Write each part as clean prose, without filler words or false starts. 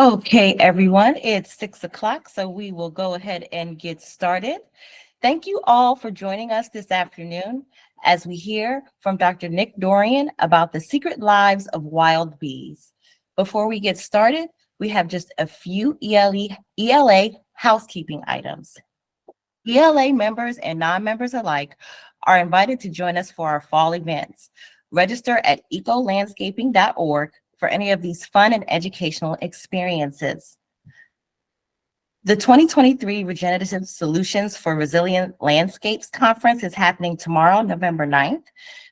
Okay, everyone, it's 6 o'clock, so we will go ahead and get started. Thank you all for joining us this afternoon as we hear from Dr. Nick Dorian about the secret lives of wild bees. Before we get started, we have just a few ELA housekeeping items. ELA members and non-members alike are invited to join us for our fall events. Register at ecolandscaping.org for any of these fun and educational experiences. The 2023 Regenerative Solutions for Resilient Landscapes Conference is happening tomorrow, November 9th.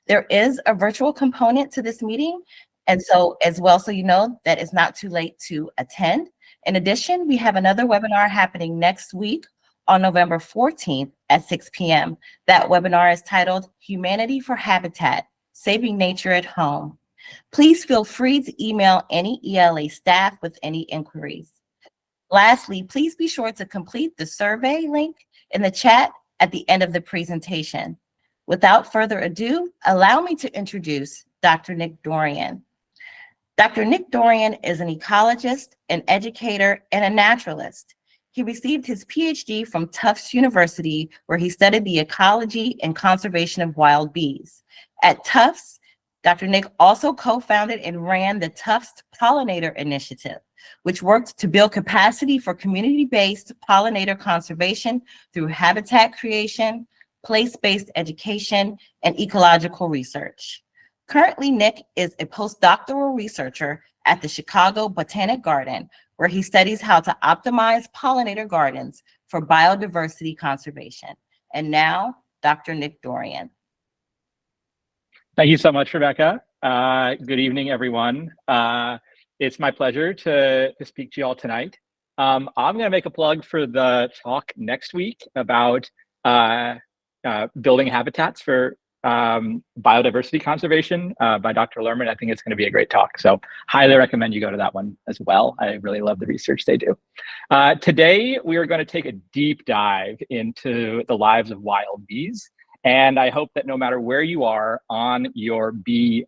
There is a virtual component to this meeting, and so as well, so you know that it's not too late to attend. In addition, we have another webinar happening next week on November 14th at 6 p.m. That webinar is titled Humanity for Habitat, Saving Nature at Home. Please feel free to email any ELA staff with any inquiries. Lastly, please be sure to complete the survey link in the chat at the end of the presentation. Without further ado, allow me to introduce Dr. Nick Dorian. Dr. Nick Dorian is an ecologist, an educator, and a naturalist. He received his PhD from Tufts University, where he studied the ecology and conservation of wild bees. At Tufts, Dr. Nick also co-founded and ran the Tufts Pollinator Initiative, which worked to build capacity for community-based pollinator conservation through habitat creation, place-based education, and ecological research. Currently, Nick is a postdoctoral researcher at the Chicago Botanic Garden, where he studies how to optimize pollinator gardens for biodiversity conservation. And now, Dr. Nick Dorian. Thank you so much, Rebecca. Good evening, everyone. It's my pleasure to speak to you all tonight. I'm going to make a plug for the talk next week about building habitats for biodiversity conservation by Dr. Lerman. I think it's going to be a great talk. So highly recommend you go to that one as well. I really love the research they do. Today, we are going to take a deep dive into the lives of wild bees. And I hope that no matter where you are on your bee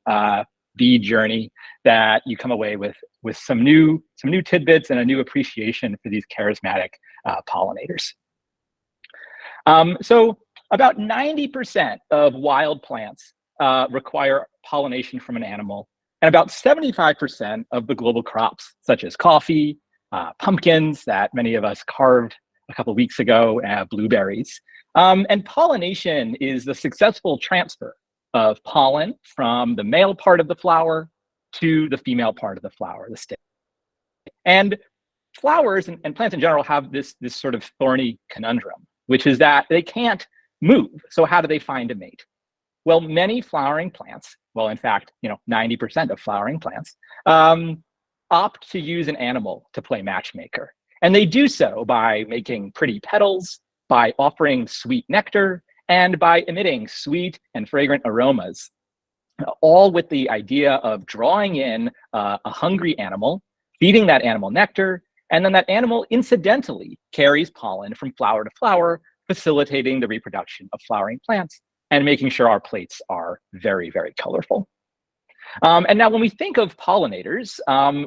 journey, that you come away with some new tidbits and a new appreciation for these charismatic pollinators. So about 90% of wild plants require pollination from an animal, and about 75% of the global crops, such as coffee, pumpkins that many of us carved a couple of weeks ago, blueberries. And pollination is the successful transfer of pollen from the male part of the flower to the female part of the flower, the stem. And flowers and plants in general have this sort of thorny conundrum, which is that they can't move. So how do they find a mate? Well, many flowering plants, well, in fact, 90% of flowering plants, opt to use an animal to play matchmaker. And they do so by making pretty petals, by offering sweet nectar, and by emitting sweet and fragrant aromas, all with the idea of drawing in a hungry animal, feeding that animal nectar, and then that animal incidentally carries pollen from flower to flower, facilitating the reproduction of flowering plants and making sure our plates are very, very colorful. And now when we think of pollinators,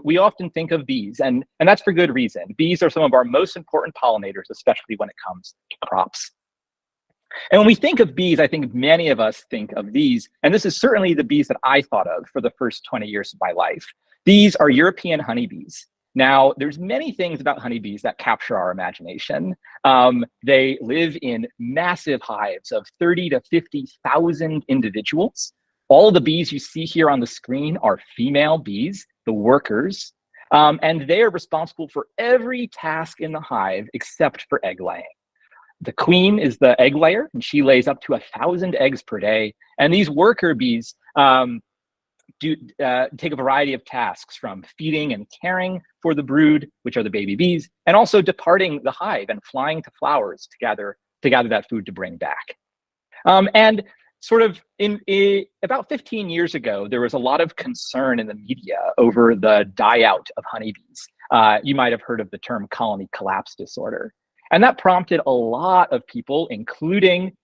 we often think of bees, and that's for good reason. Bees are some of our most important pollinators, especially when it comes to crops. And when we think of bees, I think many of us think of these, and this is certainly the bees that I thought of for the first 20 years of my life. These are European honeybees. Now, there's many things about honeybees that capture our imagination. They live in massive hives of 30 to 50,000 individuals. All the bees you see here on the screen are female bees, the workers, and they are responsible for every task in the hive except for egg laying. The queen is the egg layer, and she lays up to 1,000 eggs per day. And these worker bees take a variety of tasks, from feeding and caring for the brood, which are the baby bees, and also departing the hive and flying to flowers to gather that food to bring back. And sort of about 15 years ago, there was a lot of concern in the media over the die out of honeybees. You might have heard of the term colony collapse disorder. And that prompted a lot of people, including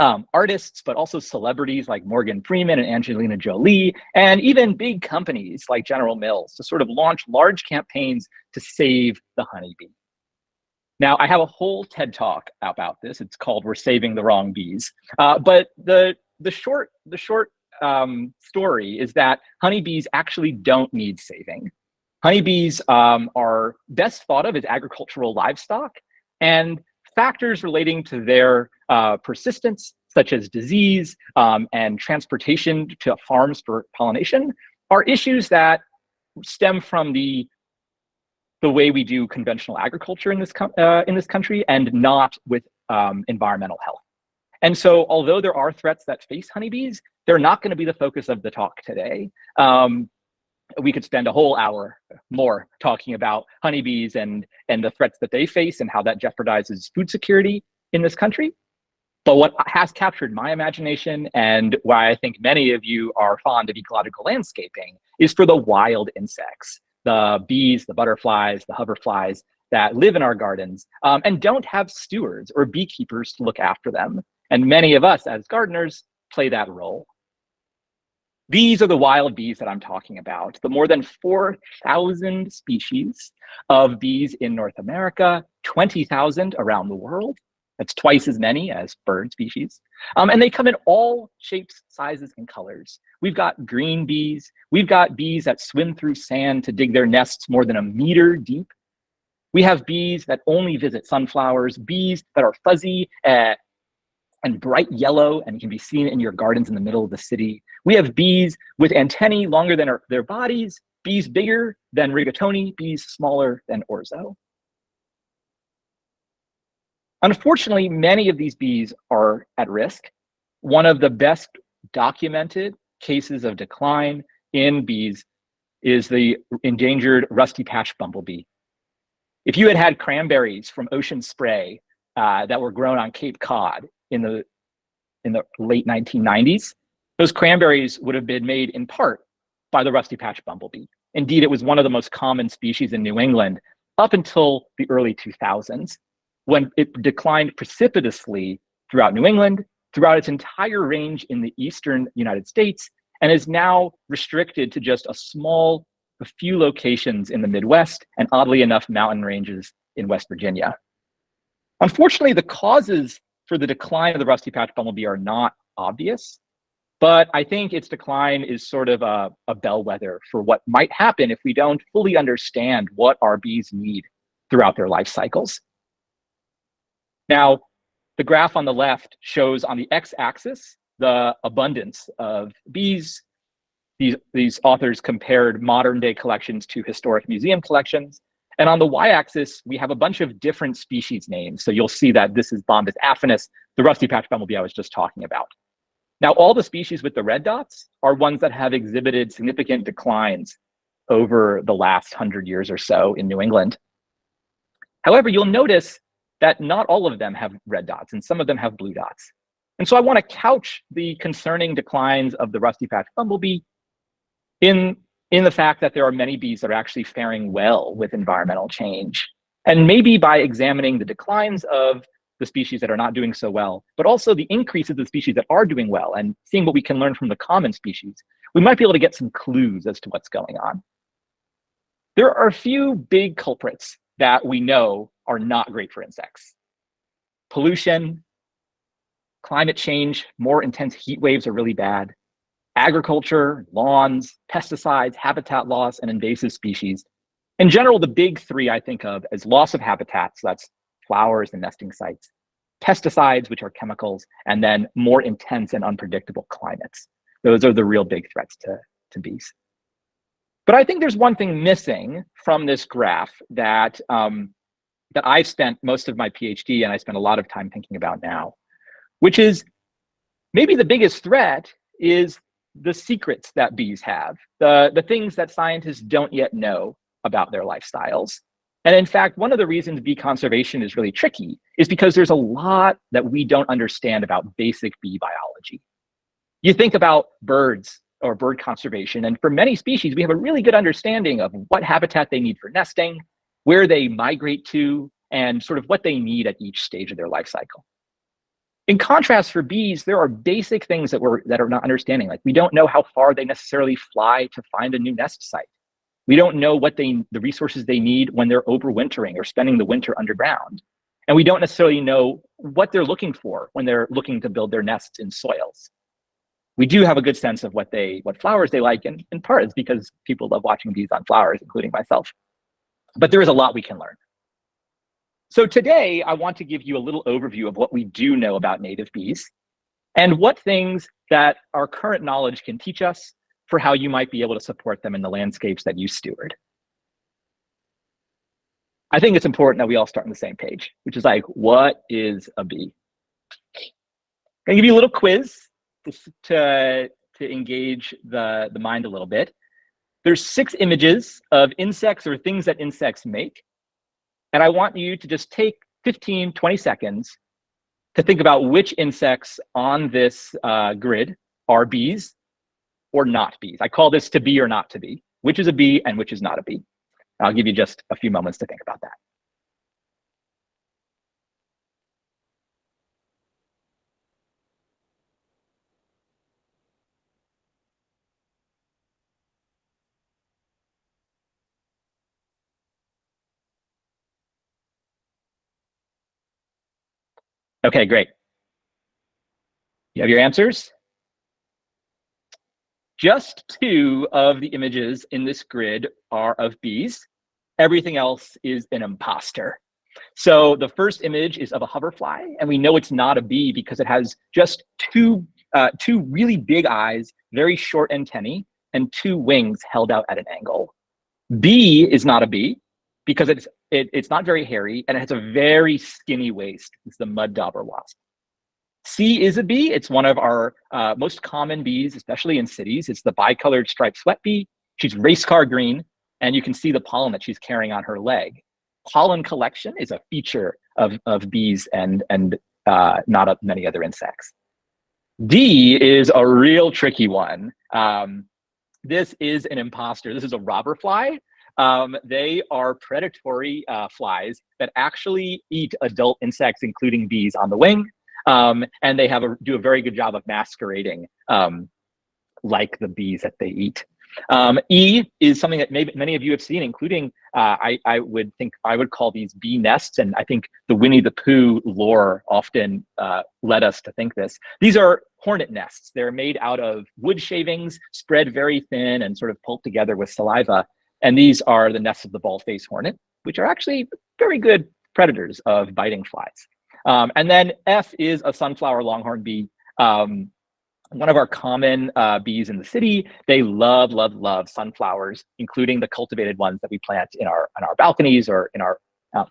artists, but also celebrities like Morgan Freeman and Angelina Jolie, and even big companies like General Mills to sort of launch large campaigns to save the honeybee. Now, I have a whole TED talk about this. It's called "We're Saving the Wrong Bees." But the short story is that honeybees actually don't need saving. Honeybees are best thought of as agricultural livestock, and factors relating to their persistence, such as disease and transportation to farms for pollination, are issues that stem from the way we do conventional agriculture in this country, and not with environmental health. And so, although there are threats that face honeybees, they're not going to be the focus of the talk today. We could spend a whole hour more talking about honeybees and the threats that they face and how that jeopardizes food security in this country. But what has captured my imagination, and why I think many of you are fond of ecological landscaping, is for the wild insects, the bees, the butterflies, the hoverflies that live in our gardens and don't have stewards or beekeepers to look after them. And many of us as gardeners play that role. These are the wild bees that I'm talking about, the more than 4,000 species of bees in North America, 20,000 around the world. That's twice as many as bird species. And they come in all shapes, sizes, and colors. We've got green bees. We've got bees that swim through sand to dig their nests more than a meter deep. We have bees that only visit sunflowers, bees that are fuzzy and bright yellow and can be seen in your gardens in the middle of the city. We have bees with antennae longer than their bodies, bees bigger than rigatoni, bees smaller than orzo. Unfortunately, many of these bees are at risk. One of the best documented cases of decline in bees is the endangered rusty patch bumblebee. If you had had cranberries from ocean spray that were grown on Cape Cod in the late 1990s, those cranberries would have been made in part by the rusty patch bumblebee. Indeed, it was one of the most common species in New England up until the early 2000s, when it declined precipitously throughout New England, throughout its entire range in the eastern United States, and is now restricted to just a few locations in the Midwest, and oddly enough, mountain ranges in West Virginia. Unfortunately, the causes for the decline of the rusty patch bumblebee are not obvious, but I think its decline is sort of a bellwether for what might happen if we don't fully understand what our bees need throughout their life cycles. Now, the graph on the left shows on the x-axis the abundance of bees. These authors compared modern day collections to historic museum collections. And on the y-axis, we have a bunch of different species names. So you'll see that this is Bombus affinis, the rusty patch bumblebee I was just talking about. Now, all the species with the red dots are ones that have exhibited significant declines over the last 100 years or so in New England. However, you'll notice that not all of them have red dots, and some of them have blue dots. And so I want to couch the concerning declines of the rusty patch bumblebee in the fact that there are many bees that are actually faring well with environmental change. And maybe by examining the declines of the species that are not doing so well, but also the increases of the species that are doing well, and seeing what we can learn from the common species, we might be able to get some clues as to what's going on. There are a few big culprits that we know are not great for insects. Pollution, climate change, more intense heat waves are really bad. Agriculture, lawns, pesticides, habitat loss, and invasive species. In general, the big three I think of as loss of habitats, that's flowers and nesting sites, pesticides, which are chemicals, and then more intense and unpredictable climates. Those are the real big threats to bees. But I think there's one thing missing from this graph that I've spent most of my PhD and I spend a lot of time thinking about now, which is maybe the biggest threat is the secrets that bees have, the things that scientists don't yet know about their lifestyles. And in fact, one of the reasons bee conservation is really tricky is because there's a lot that we don't understand about basic bee biology. You think about birds or bird conservation, and for many species, we have a really good understanding of what habitat they need for nesting, where they migrate to, and sort of what they need at each stage of their life cycle. In contrast, for bees, there are basic things that are not understanding. Like we don't know how far they necessarily fly to find a new nest site. We don't know what the resources they need when they're overwintering or spending the winter underground. And we don't necessarily know what they're looking for when they're looking to build their nests in soils. We do have a good sense of what flowers they like, and in part it's because people love watching bees on flowers, including myself. But there is a lot we can learn. So today, I want to give you a little overview of what we do know about native bees and what things that our current knowledge can teach us for how you might be able to support them in the landscapes that you steward. I think it's important that we all start on the same page, which is like, what is a bee? I'm gonna give you a little quiz to engage the mind a little bit. There's 6 images of insects or things that insects make. And I want you to just take 15, 20 seconds to think about which insects on this grid are bees or not bees. I call this to be or not to be. Which is a bee and which is not a bee. I'll give you just a few moments to think about that. Okay, great. You have your answers? Just 2 of the images in this grid are of bees. Everything else is an imposter. So the first image is of a hoverfly, and we know it's not a bee because it has just two really big eyes, very short antennae, and 2 wings held out at an angle. B is not a bee because it's not very hairy, and it has a very skinny waist. It's the mud dauber wasp. C is a bee. It's one of our most common bees, especially in cities. It's the bicolored striped sweat bee. She's race car green, and you can see the pollen that she's carrying on her leg. Pollen collection is a feature of bees and not of many other insects. D is a real tricky one. This is an imposter. This is a robber fly. They are predatory flies that actually eat adult insects, including bees, on the wing. And they do a very good job of masquerading like the bees that they eat. E is something that maybe many of you have seen, including I would call these bee nests, and I think the Winnie the Pooh lore often led us to think this. These are hornet nests. They're made out of wood shavings, spread very thin and sort of pulled together with saliva. And these are the nests of the bald-faced hornet, which are actually very good predators of biting flies. And then F is a sunflower longhorn bee. One of our common bees in the city. They love, love, love sunflowers, including the cultivated ones that we plant in our balconies or in our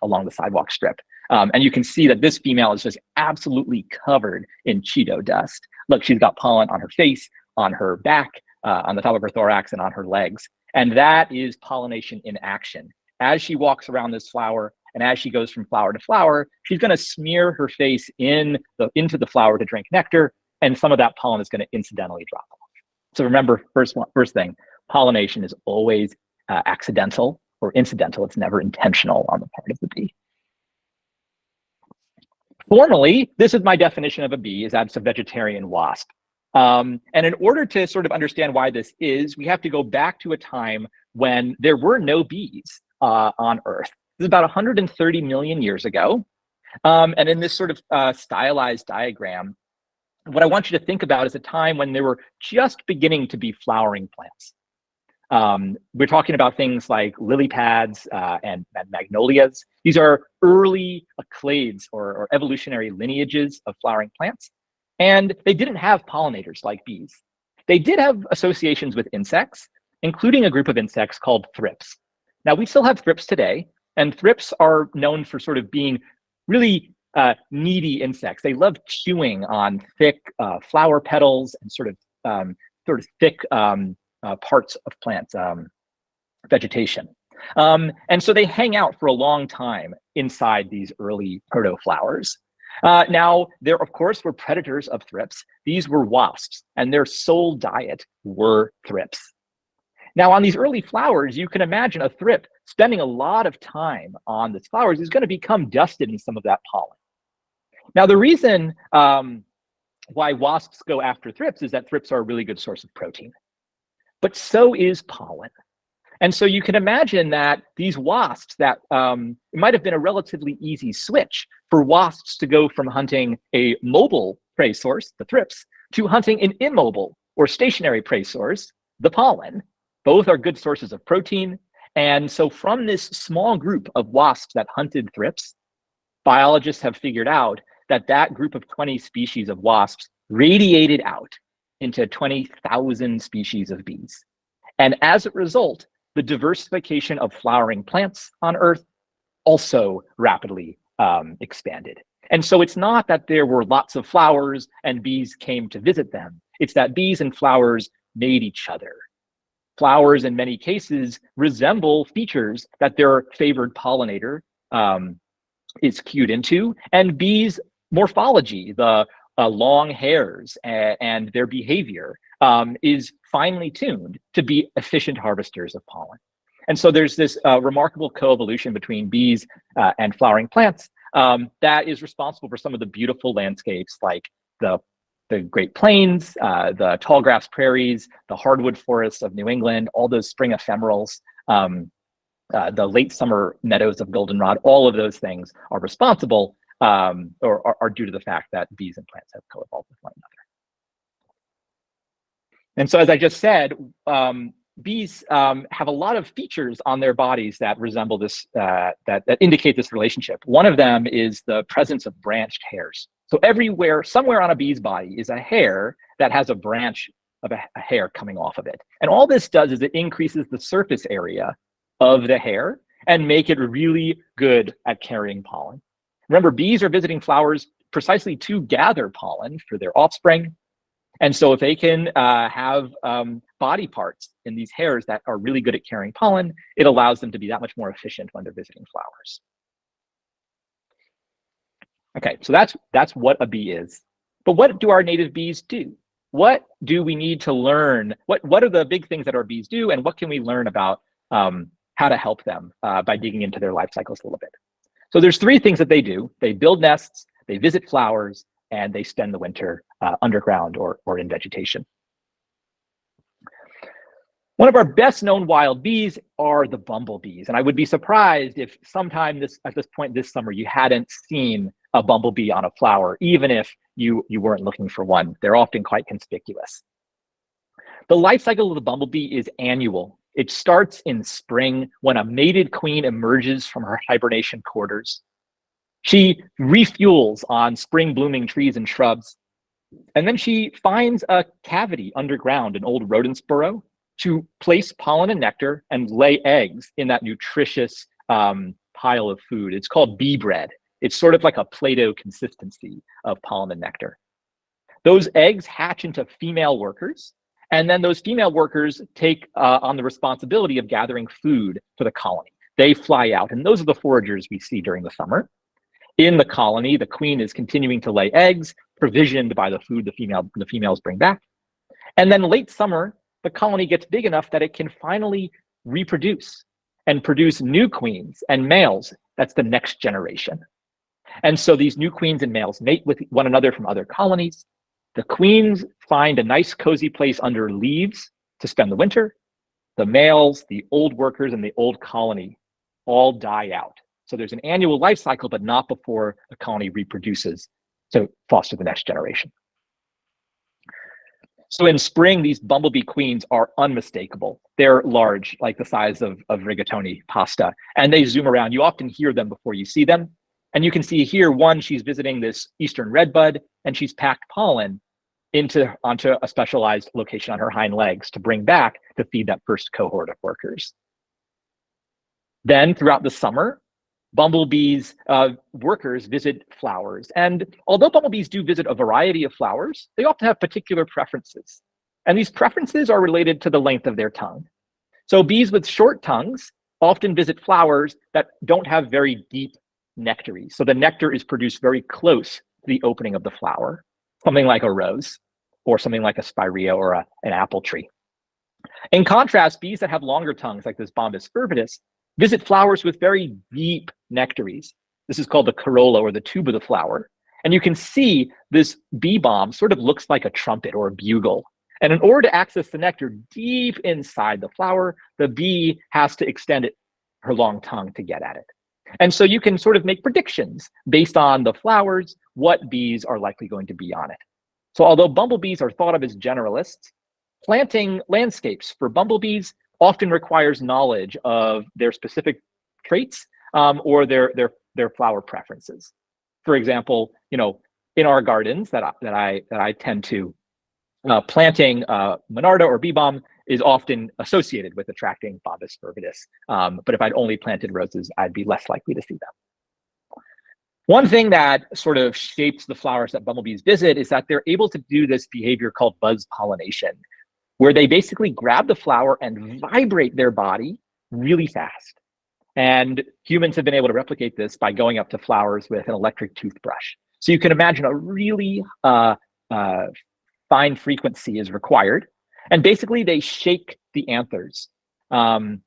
along the sidewalk strip. And you can see that this female is just absolutely covered in Cheeto dust. Look, she's got pollen on her face, on her back, on the top of her thorax, and on her legs. And that is pollination in action. As she walks around this flower, and as she goes from flower to flower, she's going to smear her face into the flower to drink nectar, and some of that pollen is going to incidentally drop off. So remember, first thing, pollination is always accidental or incidental. It's never intentional on the part of the bee. Formally, this is my definition of a bee, is that it's a vegetarian wasp. And in order to sort of understand why this is, we have to go back to a time when there were no bees on Earth. This is about 130 million years ago. And in this sort of stylized diagram, what I want you to think about is a time when there were just beginning to be flowering plants. We're talking about things like lily pads and magnolias. These are early clades or evolutionary lineages of flowering plants. And they didn't have pollinators like bees. They did have associations with insects, including a group of insects called thrips. Now, we still have thrips today, and thrips are known for sort of being really needy insects. They love chewing on thick flower petals and sort of thick parts of plant vegetation. And so they hang out for a long time inside these early proto-flowers. Now, there, of course, were predators of thrips. These were wasps, and their sole diet were thrips. Now, on these early flowers, you can imagine a thrip spending a lot of time on these flowers is going to become dusted in some of that pollen. Now, the reason why wasps go after thrips is that thrips are a really good source of protein, but so is pollen. And so you can imagine that these wasps that it might have been a relatively easy switch for wasps to go from hunting a mobile prey source, the thrips, to hunting an immobile or stationary prey source, the pollen. Both are good sources of protein. And so from this small group of wasps that hunted thrips, biologists have figured out that that group of 20 species of wasps radiated out into 20,000 species of bees. And as a result, the diversification of flowering plants on Earth also rapidly expanded. And so it's not that there were lots of flowers and bees came to visit them. It's that bees and flowers made each other. Flowers, in many cases, resemble features that their favored pollinator is cued into, and bees' morphology, the long hairs and their behavior is finely tuned to be efficient harvesters of pollen. And so there's this remarkable coevolution between bees and flowering plants that is responsible for some of the beautiful landscapes like the Great Plains, the tall grass prairies, the hardwood forests of New England, all those spring ephemerals, the late summer meadows of goldenrod. All of those things are responsible or are due to the fact that bees and plants have co-evolved with one another. And so, as I just said, bees have a lot of features on their bodies that resemble this, that indicate this relationship. One of them is the presence of branched hairs. So everywhere, somewhere on a bee's body is a hair that has a branch of a hair coming off of it. And all this does is it increases the surface area of the hair and make it really good at carrying pollen. Remember, bees are visiting flowers precisely to gather pollen for their offspring. And so if they can have body parts in these hairs that are really good at carrying pollen, it allows them to be that much more efficient when they're visiting flowers. Okay, so that's what a bee is. But what do our native bees do? What do we need to learn? What are the big things that our bees do, and what can we learn about how to help them by digging into their life cycles a little bit? So there's three things that they do. They build nests, they visit flowers, and they spend the winter underground or in vegetation. One of our best known wild bees are the bumblebees. And I would be surprised if sometime at this point this summer, you hadn't seen a bumblebee on a flower, even if you weren't looking for one. They're often quite conspicuous. The life cycle of the bumblebee is annual. It starts in spring when a mated queen emerges from her hibernation quarters. She refuels on spring blooming trees and shrubs. And then she finds a cavity underground, an old rodent's burrow, to place pollen and nectar and lay eggs in that nutritious pile of food. It's called bee bread. It's sort of like a Play-Doh consistency of pollen and nectar. Those eggs hatch into female workers, and then those female workers take on the responsibility of gathering food for the colony. They fly out, and those are the foragers we see during the summer. In the colony, the queen is continuing to lay eggs, provisioned by the food the females bring back. And then late summer, the colony gets big enough that it can finally reproduce and produce new queens and males. That's the next generation. And so these new queens and males mate with one another from other colonies. The queens find a nice cozy place under leaves to spend the winter. The males, the old workers, and the old colony all die out. So there's an annual life cycle, but not before the colony reproduces to foster the next generation. So in spring, these bumblebee queens are unmistakable. They're large, like the size of rigatoni pasta, and they zoom around. You often hear them before you see them. And you can see here, one, she's visiting this eastern redbud, and she's packed pollen onto a specialized location on her hind legs to bring back to feed that first cohort of workers. Then throughout the summer, bumblebees, workers visit flowers. And although bumblebees do visit a variety of flowers, they often have particular preferences. And these preferences are related to the length of their tongue. So bees with short tongues often visit flowers that don't have very deep nectaries. So the nectar is produced very close to the opening of the flower, something like a rose or something like a spirea or an apple tree. In contrast, bees that have longer tongues, like this Bombus urbatus, visit flowers with very deep nectaries. This is called the corolla or the tube of the flower. And you can see this bee balm sort of looks like a trumpet or a bugle. And in order to access the nectar deep inside the flower, the bee has to extend her long tongue to get at it. And so you can sort of make predictions based on the flowers, what bees are likely going to be on it. So although bumblebees are thought of as generalists, planting landscapes for bumblebees often requires knowledge of their specific traits or their flower preferences. For example, in our gardens that I tend to planting monarda or bee balm is often associated with attracting Bovis fervidus. But if I'd only planted roses, I'd be less likely to see them. One thing that sort of shapes the flowers that bumblebees visit is that they're able to do this behavior called buzz pollination, where they basically grab the flower and vibrate their body really fast. And humans have been able to replicate this by going up to flowers with an electric toothbrush. So you can imagine a really fine frequency is required. And basically they shake the anthers. And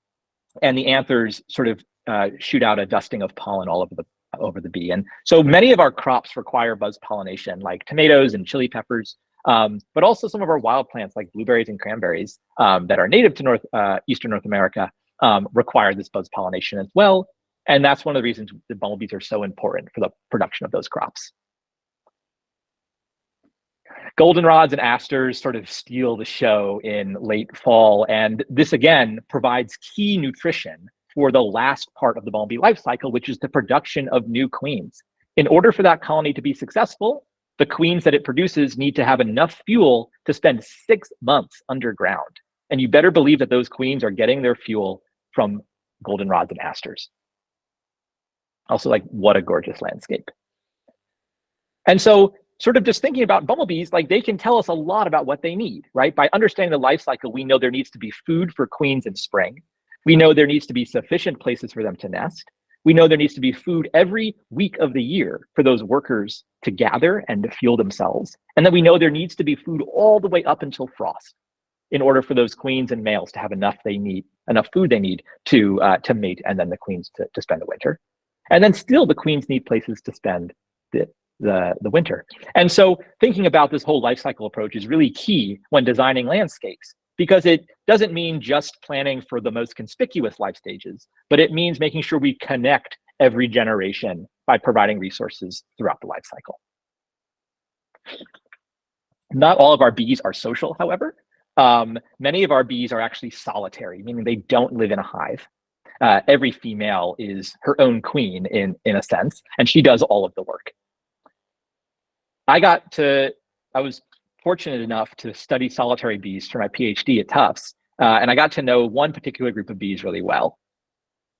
the anthers sort of shoot out a dusting of pollen all over the bee. And so many of our crops require buzz pollination, like tomatoes and chili peppers, but also some of our wild plants like blueberries and cranberries that are native to Eastern North America require this buzz pollination as well. And that's one of the reasons that bumblebees are so important for the production of those crops. Goldenrods and asters sort of steal the show in late fall. And this, again, provides key nutrition for the last part of the bumblebee life cycle, which is the production of new queens. In order for that colony to be successful, the queens that it produces need to have enough fuel to spend 6 months underground. And you better believe that those queens are getting their fuel from goldenrods and asters. Also, like, what a gorgeous landscape. And so sort of just thinking about bumblebees, like, they can tell us a lot about what they need, right? By understanding the life cycle, we know there needs to be food for queens in spring. We know there needs to be sufficient places for them to nest. We know there needs to be food every week of the year for those workers to gather and to fuel themselves. And then we know there needs to be food all the way up until frost in order for those queens and males to have enough food they need to mate, and then the queens to spend the winter. And then still the queens need places to spend the winter. And so thinking about this whole life cycle approach is really key when designing landscapes, because it doesn't mean just planning for the most conspicuous life stages, but it means making sure we connect every generation by providing resources throughout the life cycle. Not all of our bees are social, however. Many of our bees are actually solitary, meaning they don't live in a hive. Every female is her own queen in a sense, and she does all of the work. I was fortunate enough to study solitary bees for my PhD at Tufts, and I got to know one particular group of bees really well.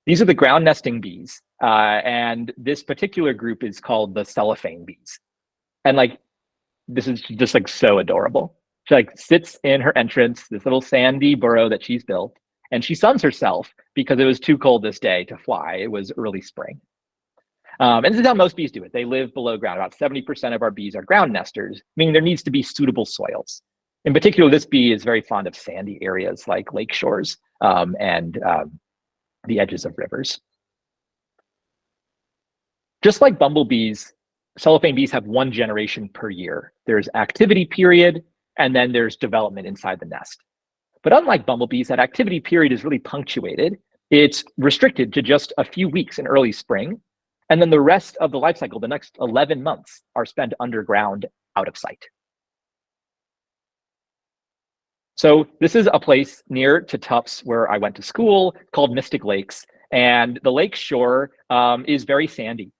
These are the ground nesting bees, and this particular group is called the cellophane bees. And like, this is just like so adorable. She like sits in her entrance, this little sandy burrow that she's built, and she suns herself because it was too cold this day to fly. It was early spring. And this is how most bees do it. They live below ground. About 70% of our bees are ground nesters, meaning there needs to be suitable soils. In particular, this bee is very fond of sandy areas like lake shores and the edges of rivers. Just like bumblebees, cellophane bees have one generation per year. There's activity period, and then there's development inside the nest. But unlike bumblebees, that activity period is really punctuated. It's restricted to just a few weeks in early spring. And then the rest of the life cycle, the next 11 months, are spent underground out of sight. So this is a place near to Tufts where I went to school called Mystic Lakes. And the lake shore is very sandy.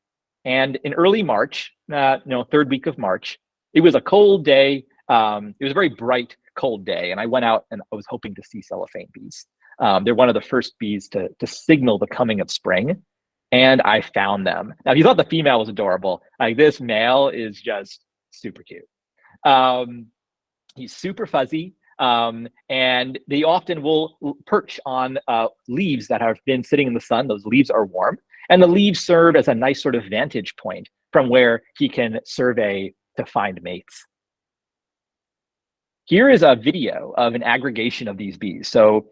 And in early March, third week of March, it was a cold day. It was a very bright, cold day. And I went out and I was hoping to see cellophane bees. They're one of the first bees to signal the coming of spring. And I found them. Now, if you thought the female was adorable, like, this male is just super cute. He's super fuzzy, and they often will perch on leaves that have been sitting in the sun. Those leaves are warm, and the leaves serve as a nice sort of vantage point from where he can survey to find mates. Here is a video of an aggregation of these bees. So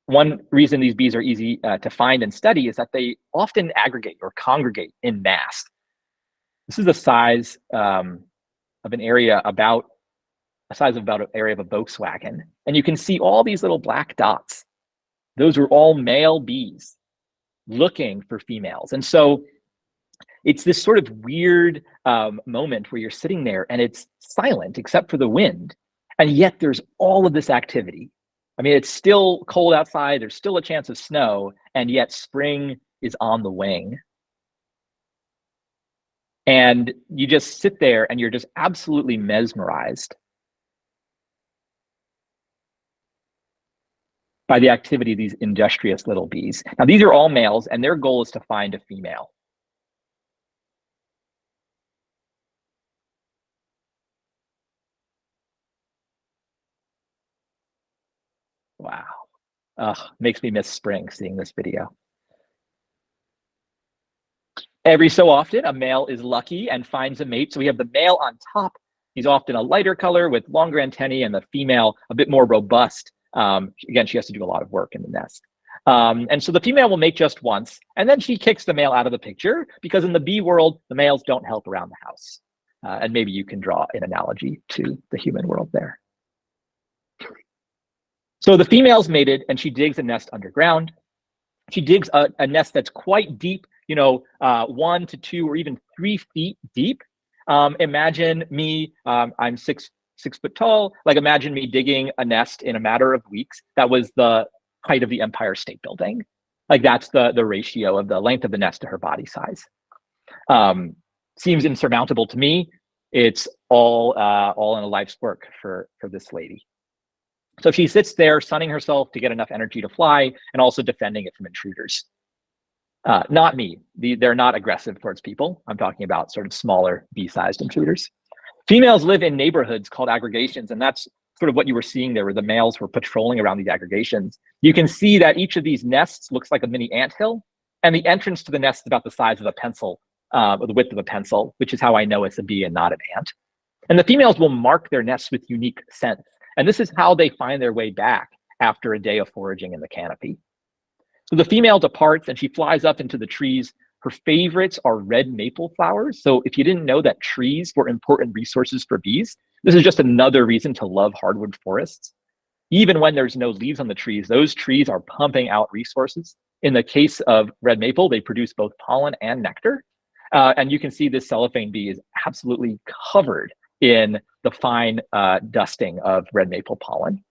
one reason these bees are easy to find and study is that they often aggregate or congregate in mass. This is the size of an area about an area of a Volkswagen. And you can see all these little black dots. Those are all male bees looking for females. And so it's this sort of weird moment where you're sitting there and it's silent except for the wind. And yet there's all of this activity. I mean, it's still cold outside. There's still a chance of snow. And yet spring is on the wing. And you just sit there and you're just absolutely mesmerized by the activity of these industrious little bees. Now, these are all males, and their goal is to find a female. Wow. Makes me miss spring seeing this video. Every so often, a male is lucky and finds a mate. So we have the male on top. He's often a lighter color with longer antennae, and the female a bit more robust. Again, she has to do a lot of work in the nest. And so the female will mate just once, and then she kicks the male out of the picture, because in the bee world, the males don't help around the house. And maybe you can draw an analogy to the human world there. So the female's mated, and she digs a nest underground. She digs a nest that's quite deep, 1 to 2 or even 3 feet deep. Imagine me, I'm six foot tall. Like, imagine me digging a nest in a matter of weeks. That was the height of the Empire State Building. Like, that's the ratio of the length of the nest to her body size. Seems insurmountable to me. It's all in a life's work for this lady. So she sits there sunning herself to get enough energy to fly, and also defending it from intruders. Not me. They're not aggressive towards people. I'm talking about sort of smaller bee-sized intruders. Females live in neighborhoods called aggregations, and that's sort of what you were seeing there, where the males were patrolling around these aggregations. You can see that each of these nests looks like a mini anthill, and the entrance to the nest is about the size of a pencil, or the width of a pencil, which is how I know it's a bee and not an ant. And the females will mark their nests with unique scents. And this is how they find their way back after a day of foraging in the canopy. So the female departs and she flies up into the trees. Her favorites are red maple flowers. So if you didn't know that trees were important resources for bees, this is just another reason to love hardwood forests. Even when there's no leaves on the trees, those trees are pumping out resources. In the case of red maple, they produce both pollen and nectar. And you can see this cellophane bee is absolutely covered in the fine dusting of red maple pollen.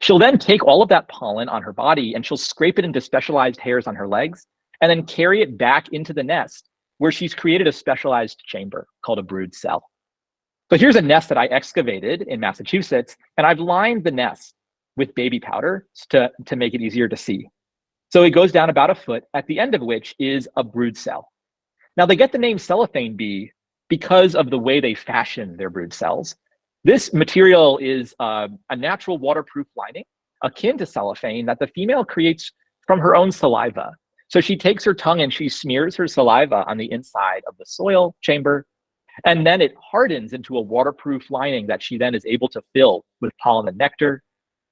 She'll then take all of that pollen on her body and she'll scrape it into specialized hairs on her legs, and then carry it back into the nest, where she's created a specialized chamber called a brood cell. So here's a nest that I excavated in Massachusetts, and I've lined the nest with baby powder to make it easier to see. So it goes down about a foot, at the end of which is a brood cell. Now, they get the name cellophane bee because of the way they fashion their brood cells. This material is a natural waterproof lining, akin to cellophane, that the female creates from her own saliva. So she takes her tongue and she smears her saliva on the inside of the soil chamber, and then it hardens into a waterproof lining that she then is able to fill with pollen and nectar.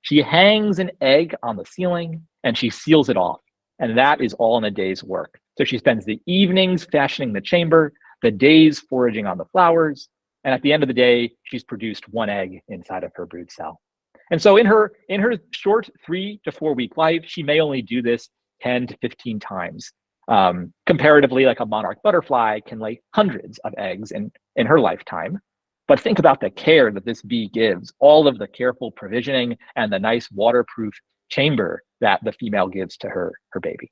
She hangs an egg on the ceiling and she seals it off. And that is all in a day's work. So she spends the evenings fashioning the chamber, the days foraging on the flowers, and at the end of the day, she's produced 1 egg inside of her brood cell. And so in her short 3 to 4 week life, she may only do this 10 to 15 times. Comparatively, like a monarch butterfly can lay hundreds of eggs in her lifetime. But think about the care that this bee gives, all of the careful provisioning and the nice waterproof chamber that the female gives to her baby.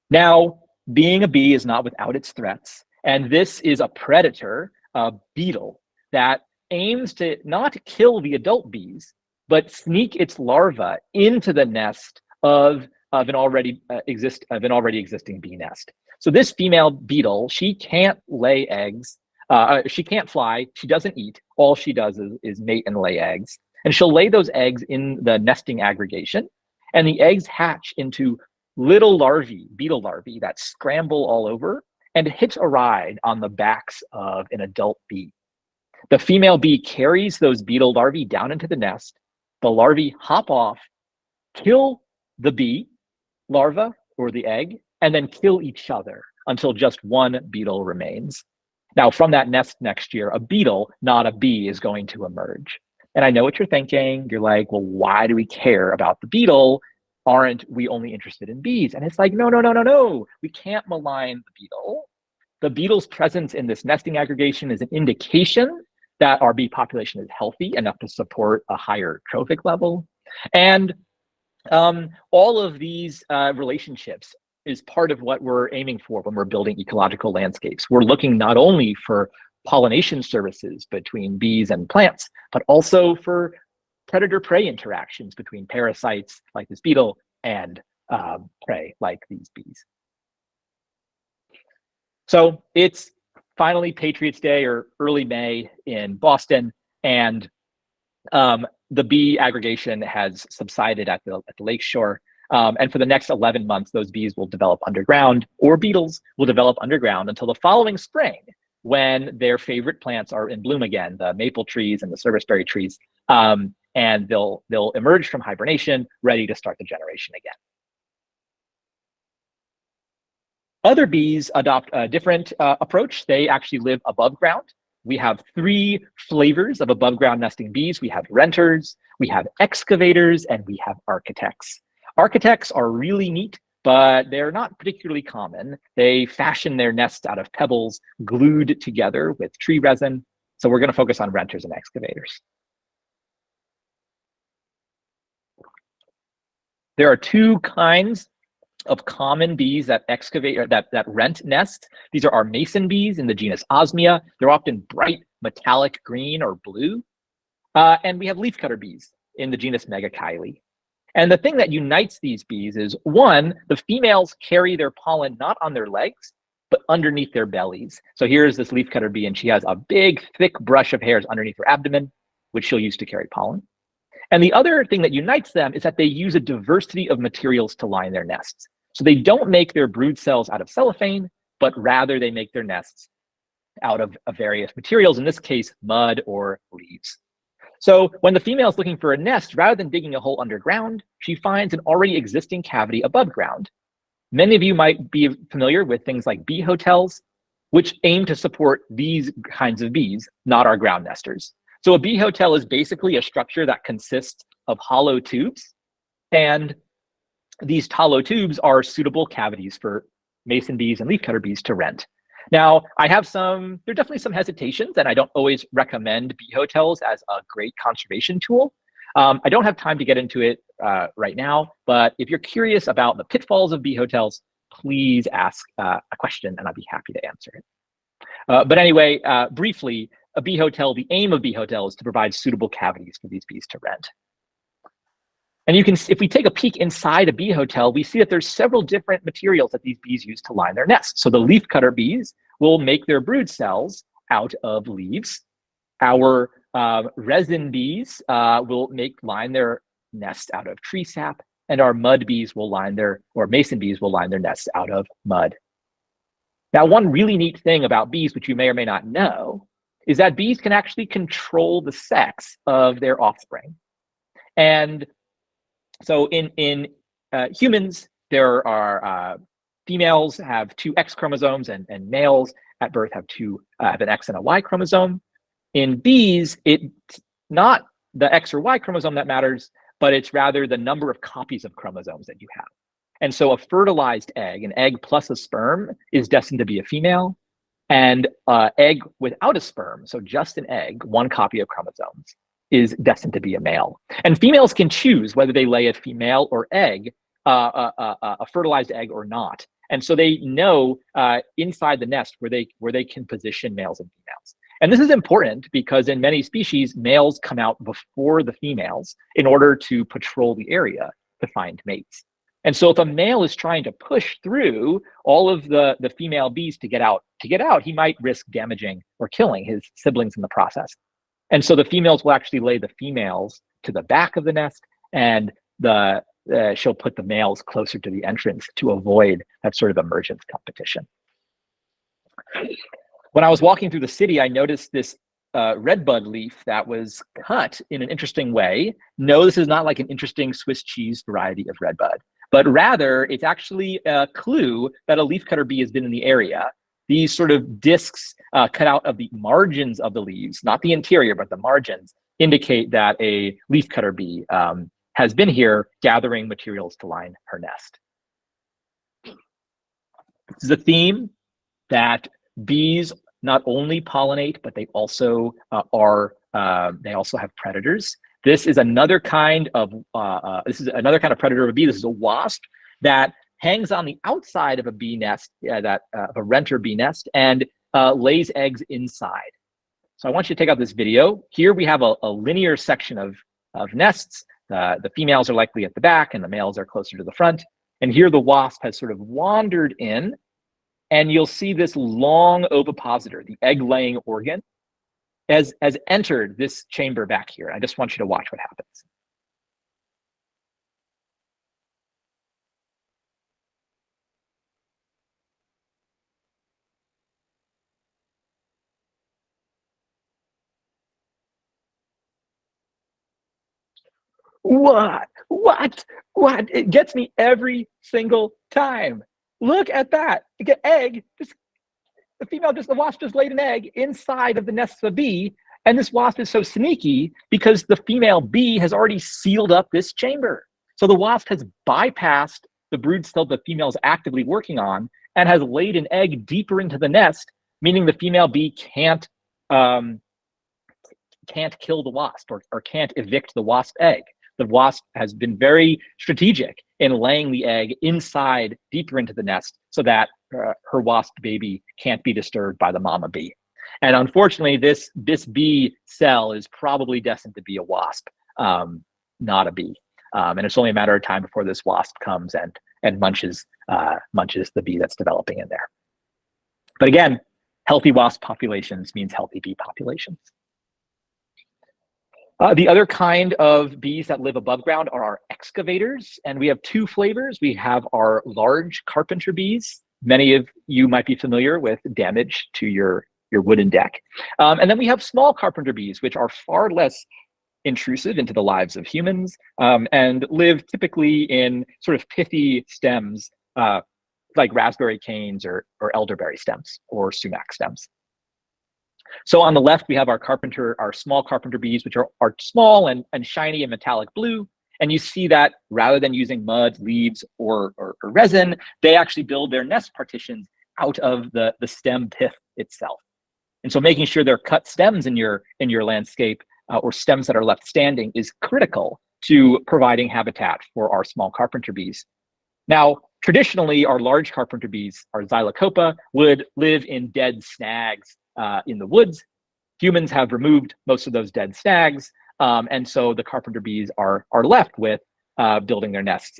Now, being a bee is not without its threats. And this is a predator, a beetle, that aims to not kill the adult bees, but sneak its larva into the nest of an already existing bee nest. So this female beetle, she can't lay eggs. She can't fly. She doesn't eat. All she does is mate and lay eggs. And she'll lay those eggs in the nesting aggregation. And the eggs hatch into little larvae, beetle larvae, that scramble all over and hitch a ride on the backs of an adult bee. The female bee carries those beetle larvae down into the nest. The larvae hop off, kill the bee larva or the egg, and then kill each other until just one beetle remains. Now, from that nest next year, a beetle, not a bee, is going to emerge. And I know what you're thinking. You're like, well, why do we care about the beetle? Aren't we only interested in bees? And it's like, no, no, no, no, no. We can't malign the beetle. The beetle's presence in this nesting aggregation is an indication that our bee population is healthy enough to support a higher trophic level. And all of these relationships is part of what we're aiming for when we're building ecological landscapes. We're looking not only for pollination services between bees and plants, but also for predator-prey interactions between parasites like this beetle and prey like these bees. So it's finally Patriots Day or early May in Boston, and the bee aggregation has subsided at the lakeshore. And for the next 11 months, those bees will develop underground, or beetles will develop underground until the following spring, when their favorite plants are in bloom again, the maple trees and the serviceberry trees. And they'll emerge from hibernation, ready to start the generation again. Other bees adopt a different approach. They actually live above ground. We have 3 flavors of above ground nesting bees. We have renters, we have excavators, and we have architects. Architects are really neat, but they're not particularly common. They fashion their nests out of pebbles glued together with tree resin. So we're going to focus on renters and excavators. There are 2 kinds of common bees that excavate or that rent nests. These are our mason bees in the genus Osmia. They're often bright metallic green or blue. And we have leafcutter bees in the genus Megachile. And the thing that unites these bees is, one, the females carry their pollen not on their legs, but underneath their bellies. So here's this leafcutter bee, and she has a big, thick brush of hairs underneath her abdomen, which she'll use to carry pollen. And the other thing that unites them is that they use a diversity of materials to line their nests. So they don't make their brood cells out of cellophane, but rather they make their nests out of various materials, in this case, mud or leaves. So when the female is looking for a nest, rather than digging a hole underground, she finds an already existing cavity above ground. Many of you might be familiar with things like bee hotels, which aim to support these kinds of bees, not our ground nesters. So a bee hotel is basically a structure that consists of hollow tubes, and these hollow tubes are suitable cavities for mason bees and leafcutter bees to rent. Now, there are definitely some hesitations, and I don't always recommend bee hotels as a great conservation tool. I don't have time to get into it right now, but if you're curious about the pitfalls of bee hotels, please ask a question and I'll be happy to answer it. But anyway, briefly, the aim of bee hotel is to provide suitable cavities for these bees to rent. And you can, if we take a peek inside a bee hotel, we see that there's several different materials that these bees use to line their nests. So the leafcutter bees will make their brood cells out of leaves. Our resin bees will line their nests out of tree sap, and our mud bees will mason bees will line their nests out of mud. Now, one really neat thing about bees, which you may or may not know, is that bees can actually control the sex of their offspring. And so in humans, there are females have 2 X chromosomes, and males at birth have an X and a Y chromosome. In bees, it's not the X or Y chromosome that matters, but it's rather the number of copies of chromosomes that you have. And so a fertilized egg, an egg plus a sperm, is destined to be a female, and an egg without a sperm, so just an egg, 1 copy of chromosomes, is destined to be a male. And females can choose whether they lay a female or egg, a fertilized egg or not. And so they know inside the nest where they can position males and females. And this is important because in many species, males come out before the females in order to patrol the area to find mates. And so if a male is trying to push through all of the female bees to get out, he might risk damaging or killing his siblings in the process. And so the females will actually lay the females to the back of the nest, and she'll put the males closer to the entrance to avoid that sort of emergence competition. When I was walking through the city, I noticed this redbud leaf that was cut in an interesting way. No, this is not like an interesting Swiss cheese variety of redbud, but rather it's actually a clue that a leafcutter bee has been in the area. These sort of discs cut out of the margins of the leaves, not the interior, but the margins, indicate that a leafcutter bee has been here gathering materials to line her nest. This is a theme that bees not only pollinate, but they also have predators. This is another kind of predator of a bee. This is a wasp that hangs on the outside of a bee nest, a renter bee nest, and lays eggs inside. So I want you to take out this video. Here we have a linear section of nests. The females are likely at the back and the males are closer to the front. And here the wasp has sort of wandered in, and you'll see this long ovipositor, the egg-laying organ, has entered this chamber back here. I just want you to watch what happens. What? It gets me every single time. Look at that. The egg, the wasp just laid an egg inside of the nest of a bee. And this wasp is so sneaky because the female bee has already sealed up this chamber. So the wasp has bypassed the brood cell the female is actively working on and has laid an egg deeper into the nest, meaning the female bee can't kill the wasp or can't evict the wasp egg. The wasp has been very strategic in laying the egg inside deeper into the nest so that her wasp baby can't be disturbed by the mama bee. And unfortunately, this bee cell is probably destined to be a wasp, not a bee. And it's only a matter of time before this wasp comes and munches the bee that's developing in there. But again, healthy wasp populations means healthy bee populations. The other kind of bees that live above ground are our excavators, and we have two flavors. We have our large carpenter bees. Many of you might be familiar with damage to your wooden deck. And then we have small carpenter bees, which are far less intrusive into the lives of humans and live typically in sort of pithy stems like raspberry canes or elderberry stems or sumac stems. So on the left, we have our small carpenter bees, which are small and shiny and metallic blue. And you see that rather than using mud, leaves, or resin, they actually build their nest partitions out of the stem pith itself. And so making sure they're cut stems in your landscape or stems that are left standing is critical to providing habitat for our small carpenter bees. Now, traditionally, our large carpenter bees, our Xylocopa, would live in dead snags in the woods. Humans have removed most of those dead snags, and so the carpenter bees are left with building their nests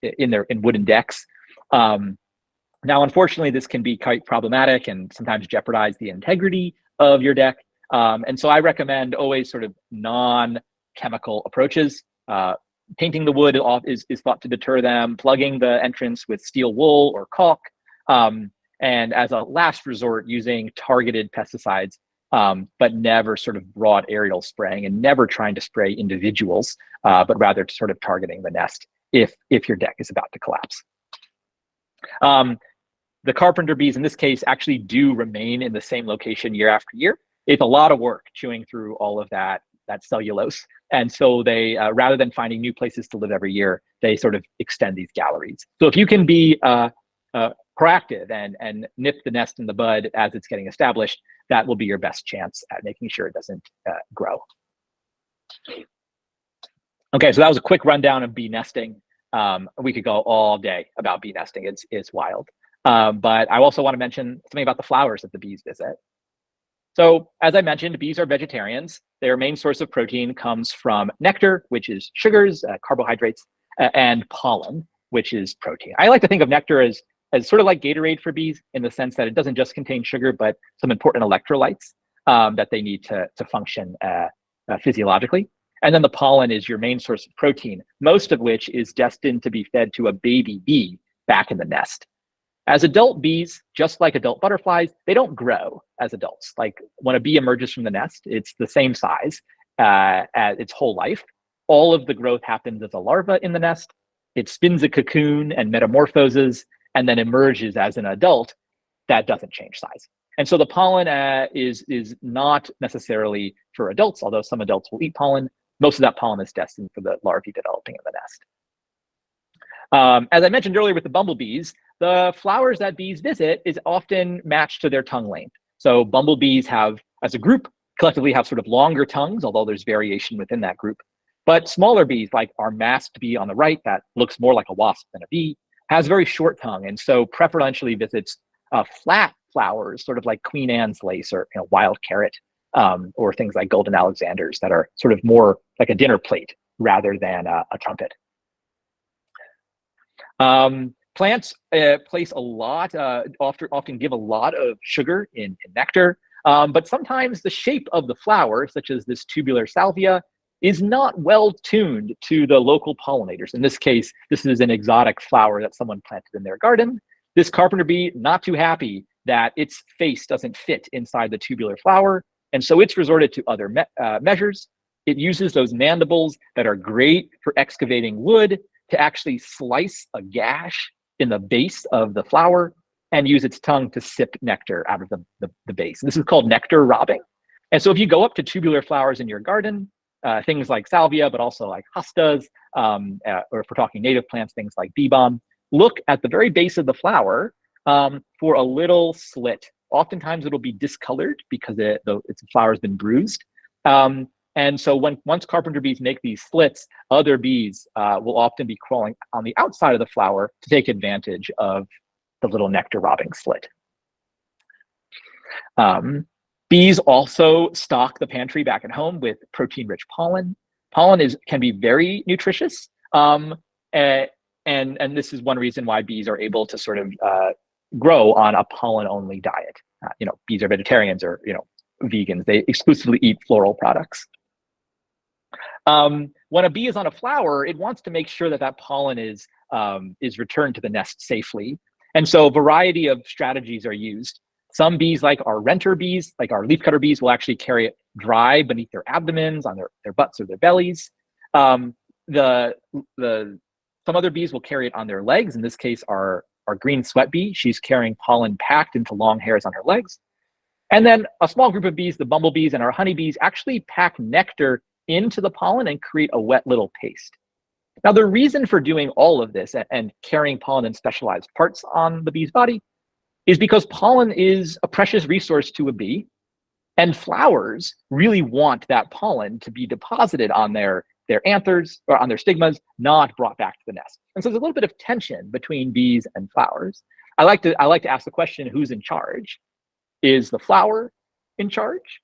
in wooden decks. Now, unfortunately, this can be quite problematic and sometimes jeopardize the integrity of your deck. And so I recommend always sort of non-chemical approaches. Painting the wood off is thought to deter them, plugging the entrance with steel wool or caulk, and as a last resort, using targeted pesticides, but never sort of broad aerial spraying and never trying to spray individuals, but rather sort of targeting the nest if your deck is about to collapse. The carpenter bees in this case actually do remain in the same location year after year. It's a lot of work chewing through all of that cellulose. And so they, rather than finding new places to live every year, they sort of extend these galleries. So if you can be proactive and nip the nest in the bud as it's getting established, that will be your best chance at making sure it doesn't grow. Okay, so that was a quick rundown of bee nesting. We could go all day about bee nesting. It's wild. But I also want to mention something about the flowers that the bees visit. So as I mentioned, bees are vegetarians. Their main source of protein comes from nectar, which is sugars, carbohydrates, and pollen, which is protein. I like to think of nectar as sort of like Gatorade for bees in the sense that it doesn't just contain sugar, but some important electrolytes that they need to function physiologically. And then the pollen is your main source of protein, most of which is destined to be fed to a baby bee back in the nest. As adult bees, just like adult butterflies, they don't grow as adults. Like when a bee emerges from the nest, it's the same size as its whole life. All of the growth happens as a larva in the nest. it spins a cocoon and metamorphoses and then emerges as an adult that doesn't change size. And so the pollen is not necessarily for adults, although some adults will eat pollen. Most of that pollen is destined for the larvae developing in the nest. As I mentioned earlier with the bumblebees, the flowers that bees visit is often matched to their tongue length. So bumblebees have, as a group, collectively have sort of longer tongues, although there's variation within that group. But smaller bees, like our masked bee on the right, that looks more like a wasp than a bee, has very short tongue, and so preferentially visits flat flowers, sort of like Queen Anne's lace or wild carrot, or things like golden Alexanders that are sort of more like a dinner plate rather than a trumpet. Plants place a lot, often give a lot of sugar in nectar, but sometimes the shape of the flower, such as this tubular salvia, is not well tuned to the local pollinators. In this case, this is an exotic flower that someone planted in their garden. This carpenter bee, not too happy that its face doesn't fit inside the tubular flower, and so it's resorted to other measures. It uses those mandibles that are great for excavating wood to actually slice a gash in the base of the flower and use its tongue to sip nectar out of the base. This is called nectar robbing. And so if you go up to tubular flowers in your garden, things like salvia, but also like hostas, or if we're talking native plants, things like bee balm, look at the very base of the flower for a little slit. Oftentimes it'll be discolored because its flower has been bruised. And so once carpenter bees make these slits, other bees will often be crawling on the outside of the flower to take advantage of the little nectar robbing slit. Bees also stock the pantry back at home with protein-rich pollen. Pollen can be very nutritious, and this is one reason why bees are able to sort of grow on a pollen-only diet. Bees are vegetarians or vegans; they exclusively eat floral products. When a bee is on a flower, it wants to make sure that pollen is returned to the nest safely, and so a variety of strategies are used. Some bees, like our renter bees, like our leafcutter bees, will actually carry it dry beneath their abdomens, on their butts or their bellies. Some other bees will carry it on their legs. In this case, our green sweat bee, she's carrying pollen packed into long hairs on her legs. And then a small group of bees, the bumblebees and our honeybees, actually pack nectar into the pollen and create a wet little paste. Now, the reason for doing all of this and carrying pollen in specialized parts on the bee's body is because pollen is a precious resource to a bee, and flowers really want that pollen to be deposited on their anthers or on their stigmas, not brought back to the nest. And so there's a little bit of tension between bees and flowers. I like to ask the question, who's in charge? Is the flower in charge?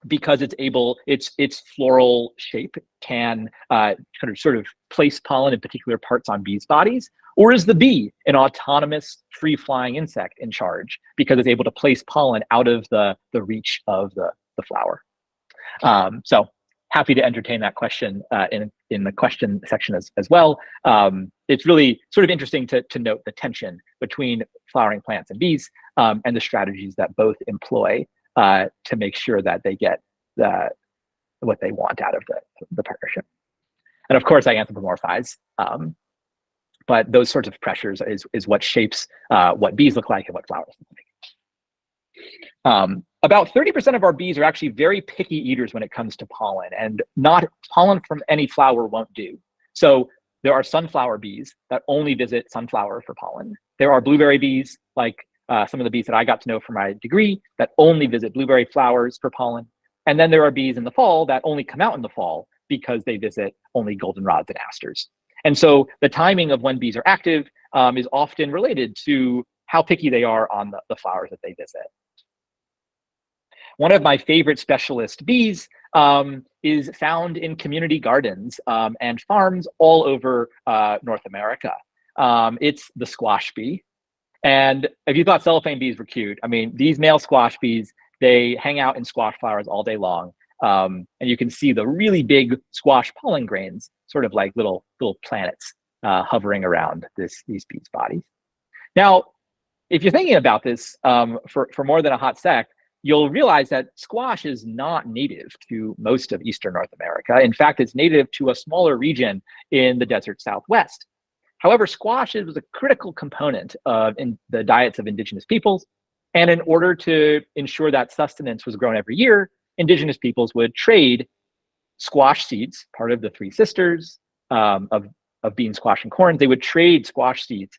Because its floral shape can sort of place pollen in particular parts on bees' bodies, or is the bee an autonomous, free-flying insect in charge because it's able to place pollen out of the reach of the flower? So happy to entertain that question in the question section as well. It's really sort of interesting to note the tension between flowering plants and bees, and the strategies that both employ to make sure that they get what they want out of the partnership. And of course, I anthropomorphize, but those sorts of pressures is what shapes what bees look like and what flowers look like. About 30% of our bees are actually very picky eaters when it comes to pollen, and not pollen from any flower won't do. So there are sunflower bees that only visit sunflower for pollen. There are blueberry bees, like some of the bees that I got to know for my degree, that only visit blueberry flowers for pollen. And then there are bees in the fall that only come out in the fall because they visit only goldenrods and asters. And so the timing of when bees are active is often related to how picky they are on the flowers that they visit. One of my favorite specialist bees is found in community gardens and farms all over North America. It's the squash bee. And if you thought cellophane bees were cute, I mean, these male squash bees, they hang out in squash flowers all day long. And you can see the really big squash pollen grains, sort of like little planets hovering around these bees' bodies. Now, if you're thinking about this for more than a hot sec, you'll realize that squash is not native to most of Eastern North America. In fact, it's native to a smaller region in the desert Southwest. However, squash was a critical component of the diets of indigenous peoples. And in order to ensure that sustenance was grown every year, indigenous peoples would trade squash seeds, part of the three sisters of bean, squash, and corn. They would trade squash seeds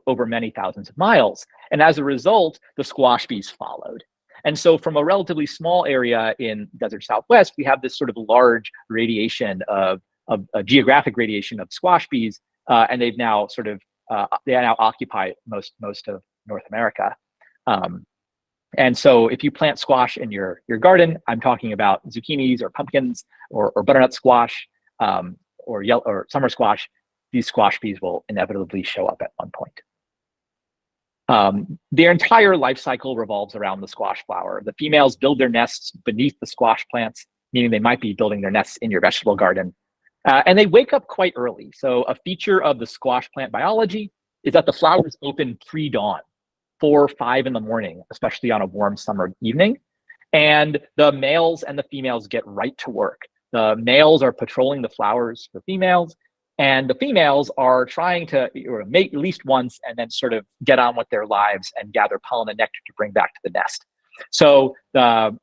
over many thousands of miles. And as a result, the squash bees followed. And so from a relatively small area in desert Southwest, we have this sort of large radiation of a geographic radiation of squash bees, and they've now sort of, they now occupy most of North America. And so if you plant squash in your garden, I'm talking about zucchinis or pumpkins or butternut squash or summer squash, these squash bees will inevitably show up at one point. Their entire life cycle revolves around the squash flower. The females build their nests beneath the squash plants, meaning they might be building their nests in your vegetable garden. And they wake up quite early. So a feature of the squash plant biology is that the flowers open pre-dawn, 4 or 5 in the morning, especially on a warm summer evening. And the males and the females get right to work. The males are patrolling the flowers for females, and the females are trying to mate at least once and then sort of get on with their lives and gather pollen and nectar to bring back to the nest. So the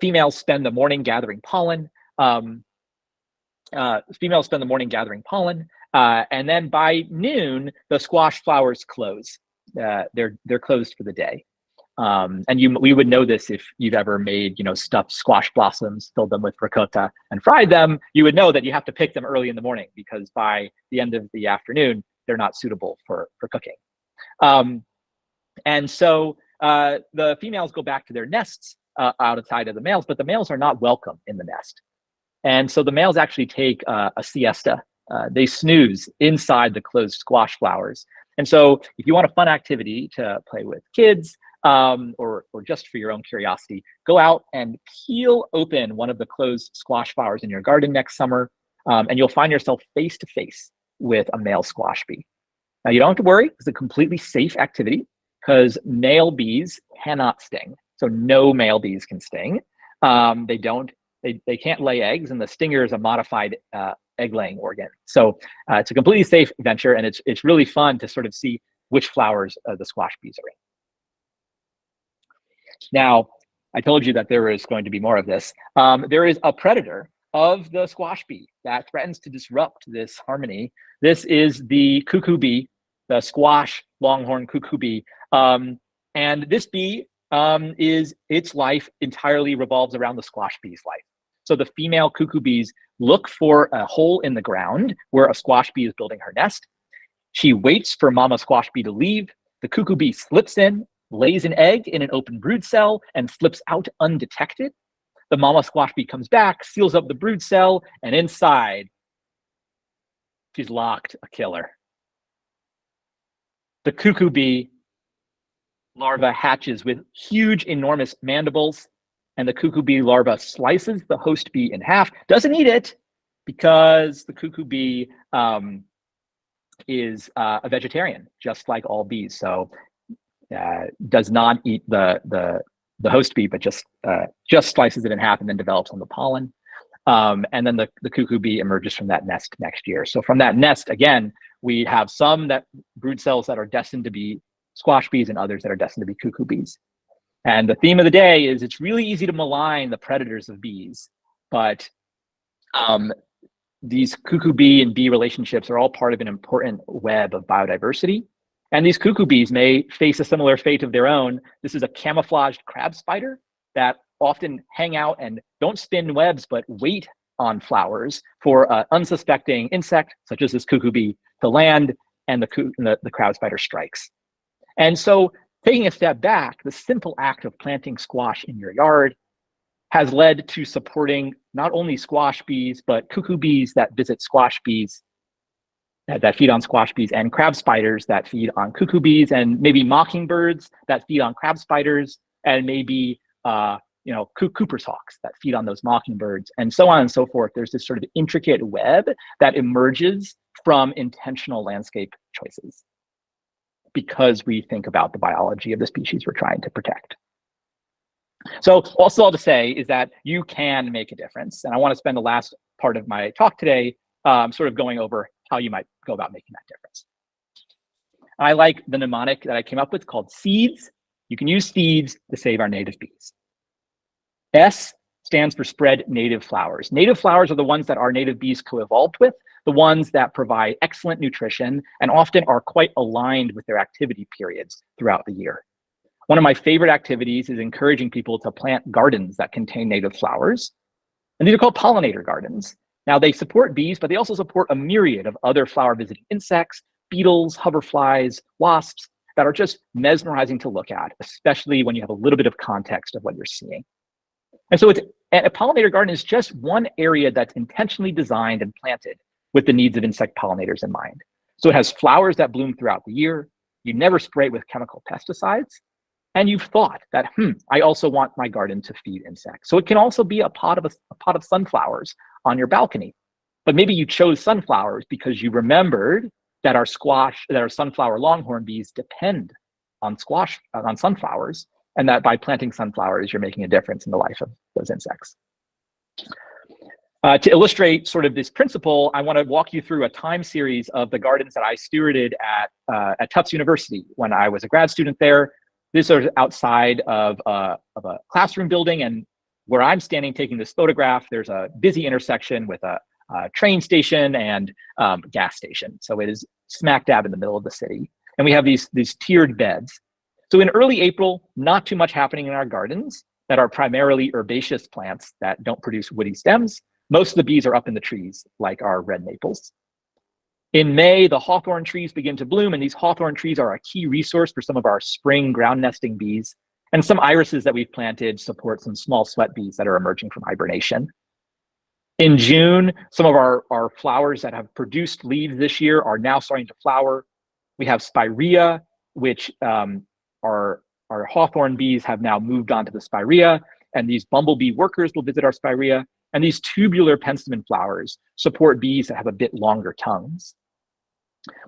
females spend the morning gathering pollen. Females spend the morning gathering pollen, and then by noon, the squash flowers close. They're closed for the day. And we would know this if you've ever made, stuffed squash blossoms, filled them with ricotta and fried them. You would know that you have to pick them early in the morning because by the end of the afternoon, they're not suitable for cooking. And so the females go back to their nests outside of the males, but the males are not welcome in the nest. And so the males actually take a siesta. They snooze inside the closed squash flowers. And so if you want a fun activity to play with kids, or just for your own curiosity, go out and peel open one of the closed squash flowers in your garden next summer, and you'll find yourself face to face with a male squash bee. Now you don't have to worry, it's a completely safe activity because male bees cannot sting. So no male bees can sting. They can't lay eggs, and the stinger is a modified egg-laying organ. So it's a completely safe venture, and it's really fun to sort of see which flowers the squash bees are in. Now, I told you that there is going to be more of this. There is a predator of the squash bee that threatens to disrupt this harmony. This is the cuckoo bee, the squash longhorn cuckoo bee. And this bee, its life entirely revolves around the squash bee's life. So the female cuckoo bees look for a hole in the ground where a squash bee is building her nest. She waits for mama squash bee to leave. The cuckoo bee slips in, lays an egg in an open brood cell, and slips out undetected. The mama squash bee comes back, seals up the brood cell, and inside, she's locked a killer. The cuckoo bee larva hatches with huge, enormous mandibles, and the cuckoo bee larva slices the host bee in half. Doesn't eat it because the cuckoo bee is a vegetarian, just like all bees. So does not eat the host bee, but just slices it in half and then develops on the pollen. And then the cuckoo bee emerges from that nest next year. So from that nest, again, we have some brood cells that are destined to be squash bees and others that are destined to be cuckoo bees. And the theme of the day is it's really easy to malign the predators of bees, but these cuckoo bee and bee relationships are all part of an important web of biodiversity. And these cuckoo bees may face a similar fate of their own. This is a camouflaged crab spider that often hang out and don't spin webs, but wait on flowers for an unsuspecting insect, such as this cuckoo bee, to land, and the crab spider strikes. And so taking a step back, the simple act of planting squash in your yard has led to supporting not only squash bees, but cuckoo bees that visit squash bees, that feed on squash bees, and crab spiders that feed on cuckoo bees, and maybe mockingbirds that feed on crab spiders, and maybe Cooper's hawks that feed on those mockingbirds, and so on and so forth. There's this sort of intricate web that emerges from intentional landscape choices. because we think about the biology of the species we're trying to protect. So also all to say is that you can make a difference. And I want to spend the last part of my talk today sort of going over how you might go about making that difference. I like the mnemonic that I came up with called seeds. You can use seeds to save our native bees. S stands for spread native flowers. Native flowers are the ones that our native bees co-evolved with, the ones that provide excellent nutrition and often are quite aligned with their activity periods throughout the year. One of my favorite activities is encouraging people to plant gardens that contain native flowers. And these are called pollinator gardens. Now they support bees, but they also support a myriad of other flower visiting insects, beetles, hoverflies, wasps that are just mesmerizing to look at, especially when you have a little bit of context of what you're seeing. And so a pollinator garden is just one area that's intentionally designed and planted with the needs of insect pollinators in mind. So it has flowers that bloom throughout the year. You never spray it with chemical pesticides. And you've thought that, I also want my garden to feed insects. So it can also be a pot of sunflowers on your balcony. But maybe you chose sunflowers because you remembered that our sunflower longhorn bees depend on sunflowers, and that by planting sunflowers, you're making a difference in the life of those insects. To illustrate sort of this principle, I want to walk you through a time series of the gardens that I stewarded at Tufts University when I was a grad student there. This is outside of a classroom building, and where I'm standing taking this photograph, there's a busy intersection with a train station and gas station. So it is smack dab in the middle of the city. And we have these tiered beds. So in early April, not too much happening in our gardens that are primarily herbaceous plants that don't produce woody stems. Most of the bees are up in the trees, like our red maples. In May, the hawthorn trees begin to bloom, and these hawthorn trees are a key resource for some of our spring ground nesting bees. And some irises that we've planted support some small sweat bees that are emerging from hibernation. In June, some of our flowers that have produced leaves this year are now starting to flower. We have spirea, which our hawthorn bees have now moved on to the spirea, and these bumblebee workers will visit our spirea. And these tubular penstemon flowers support bees that have a bit longer tongues.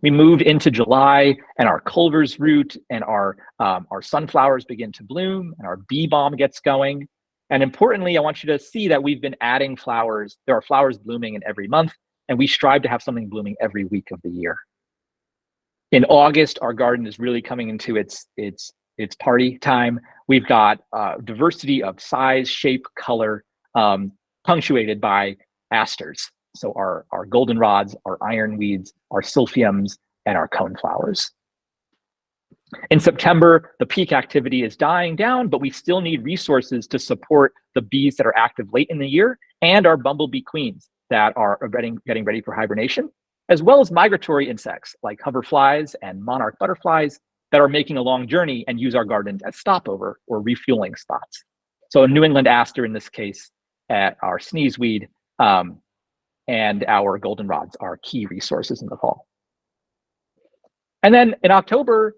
We moved into July, and our Culver's root and our sunflowers begin to bloom, and our bee balm gets going. And importantly, I want you to see that we've been adding flowers. There are flowers blooming in every month, and we strive to have something blooming every week of the year. In August, our garden is really coming into its party time. We've got diversity of size, shape, color, punctuated by asters. So our goldenrods, our ironweeds, our silphiums, and our coneflowers. In September, the peak activity is dying down, but we still need resources to support the bees that are active late in the year and our bumblebee queens that are getting ready for hibernation, as well as migratory insects like hoverflies and monarch butterflies that are making a long journey and use our gardens as stopover or refueling spots. So a New England aster in this case, at our sneezeweed, and our goldenrods are key resources in the fall. And then in October,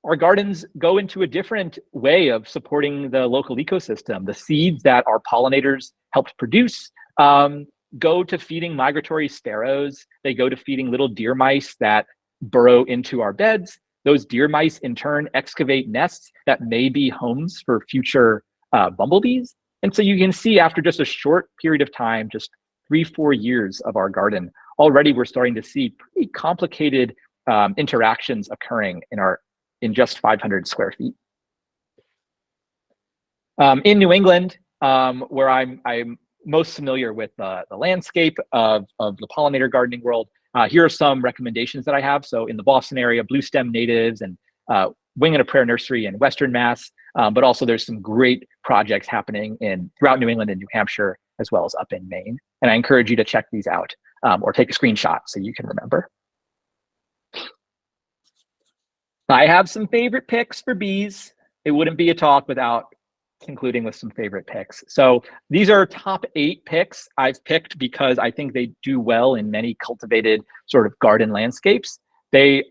our gardens go into a different way of supporting the local ecosystem. The seeds that our pollinators helped produce go to feeding migratory sparrows. They go to feeding little deer mice that burrow into our beds. Those deer mice in turn excavate nests that may be homes for future bumblebees. And so you can see after just a short period of time, just 3-4 years of our garden, already we're starting to see pretty complicated interactions occurring in just 500 square feet. In New England, where I'm most familiar with the landscape of the pollinator gardening world, here are some recommendations that I have. So in the Boston area, blue stem natives and Wing and a Prayer Nursery in Western Mass, but also there's some great projects happening throughout New England and New Hampshire, as well as up in Maine. And I encourage you to check these out or take a screenshot so you can remember. I have some favorite picks for bees. It wouldn't be a talk without concluding with some favorite picks. So these are top 8 picks I've picked because I think they do well in many cultivated sort of garden landscapes. They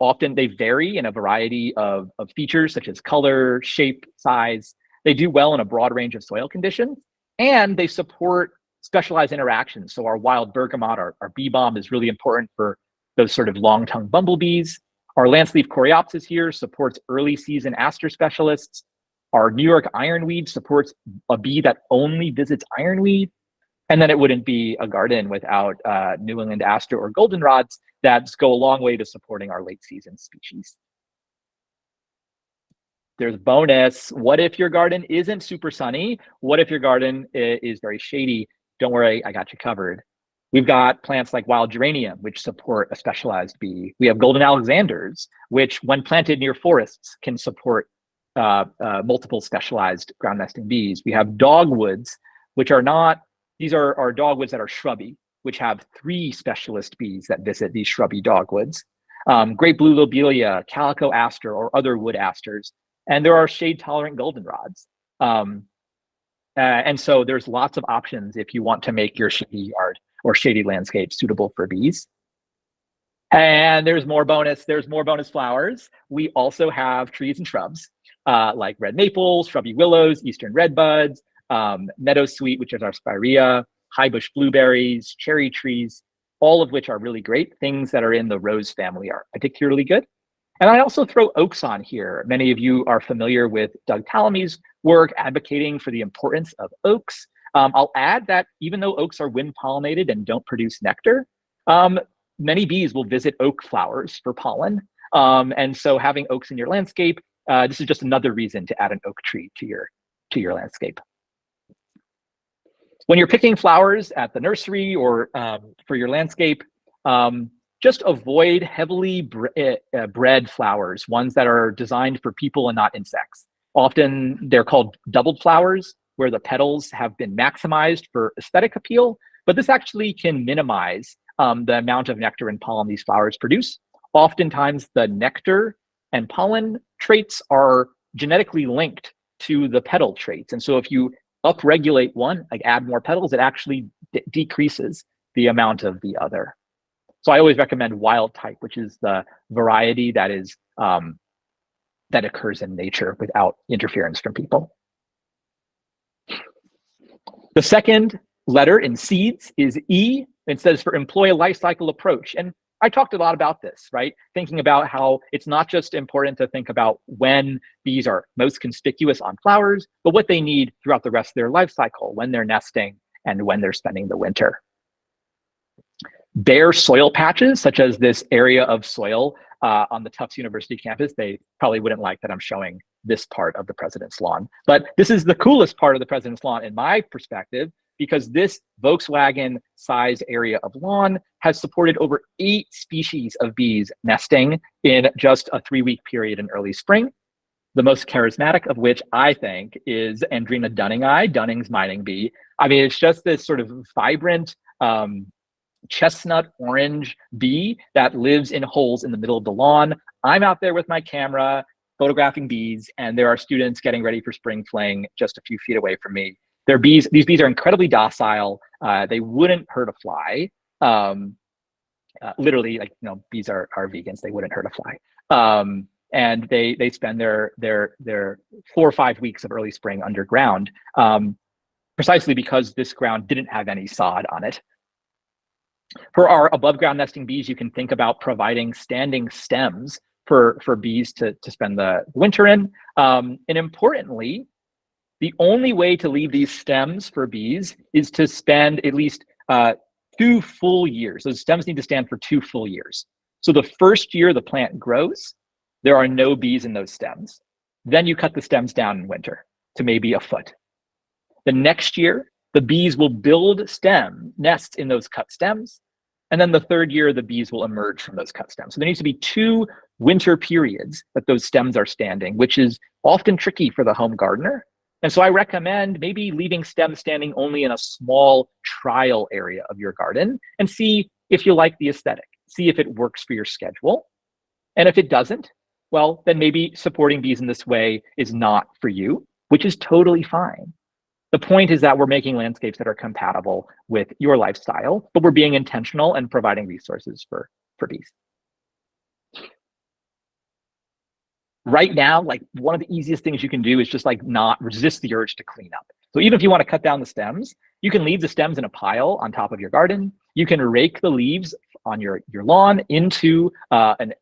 vary in a variety of features such as color, shape, size. They do well in a broad range of soil conditions, and they support specialized interactions. So our wild bergamot, our bee balm is really important for those sort of long-tongued bumblebees. Our lance leaf coreopsis here supports early season aster specialists. Our New York ironweed supports a bee that only visits ironweed. And then it wouldn't be a garden without New England aster or goldenrods that go a long way to supporting our late season species. There's bonus. What if your garden isn't super sunny? What if your garden is very shady? Don't worry, I got you covered. We've got plants like wild geranium, which support a specialized bee. We have golden alexanders, which when planted near forests can support multiple specialized ground nesting bees. We have dogwoods, which are not, these are dogwoods that are shrubby, which have 3 specialist bees that visit these shrubby dogwoods. Great blue lobelia, calico aster, or other wood asters. And there are shade-tolerant goldenrods. And so there's lots of options if you want to make your shady yard or shady landscape suitable for bees. And there's more bonus flowers. We also have trees and shrubs like red maples, shrubby willows, eastern redbuds, meadowsweet, which is our spirea, high bush blueberries, cherry trees, all of which are really great. Things that are in the rose family are particularly good. And I also throw oaks on here. Many of you are familiar with Doug Tallamy's work advocating for the importance of oaks. I'll add that even though oaks are wind pollinated and don't produce nectar, many bees will visit oak flowers for pollen. And so having oaks in your landscape, this is just another reason to add an oak tree to your landscape. When you're picking flowers at the nursery or for your landscape, just avoid heavily bred flowers, ones that are designed for people and not insects. Often they're called doubled flowers, where the petals have been maximized for aesthetic appeal, but this actually can minimize the amount of nectar and pollen these flowers produce. Oftentimes the nectar and pollen traits are genetically linked to the petal traits. And so if you upregulate one, like add more petals, it actually decreases the amount of the other. So I always recommend wild type, which is the variety that is that occurs in nature without interference from people. The second letter in seeds is E. It says for employ a life cycle approach. And I talked a lot about this, right? Thinking about how it's not just important to think about when bees are most conspicuous on flowers, but what they need throughout the rest of their life cycle, when they're nesting and when they're spending the winter. Bare soil patches, such as this area of soil on the Tufts University campus, they probably wouldn't like that I'm showing this part of the President's Lawn. But this is the coolest part of the President's Lawn in my perspective, because this Volkswagen-sized area of lawn has supported over 8 species of bees nesting in just a 3-week period in early spring. The most charismatic of which I think is Andrena dunningi, Dunning's mining bee. I mean, it's just this sort of vibrant, chestnut orange bee that lives in holes in the middle of the lawn. I'm out there with my camera photographing bees, and there are students getting ready for spring fling just a few feet away from me. These bees are incredibly docile. They wouldn't hurt a fly. Literally, like, you know, bees are vegans. They wouldn't hurt a fly. And they spend their 4 or 5 weeks of early spring underground, precisely because this ground didn't have any sod on it. For our above ground nesting bees, you can think about providing standing stems for bees to spend the winter in. And importantly, the only way to leave these stems for bees is to spend at least 2 full years. Those stems need to stand for 2 full years. So the first year the plant grows, there are no bees in those stems. Then you cut the stems down in winter to maybe a foot. The next year, the bees will build nests in those cut stems. And then the third year, the bees will emerge from those cut stems. So there needs to be 2 winter periods that those stems are standing, which is often tricky for the home gardener. And so I recommend maybe leaving stems standing only in a small trial area of your garden and see if you like the aesthetic, see if it works for your schedule. And if it doesn't, well, then maybe supporting bees in this way is not for you, which is totally fine. The point is that we're making landscapes that are compatible with your lifestyle, but we're being intentional and providing resources for bees. Right now, like, one of the easiest things you can do is just like not resist the urge to clean up. So even if you want to cut down the stems, you can leave the stems in a pile on top of your garden. You can rake the leaves on your lawn into an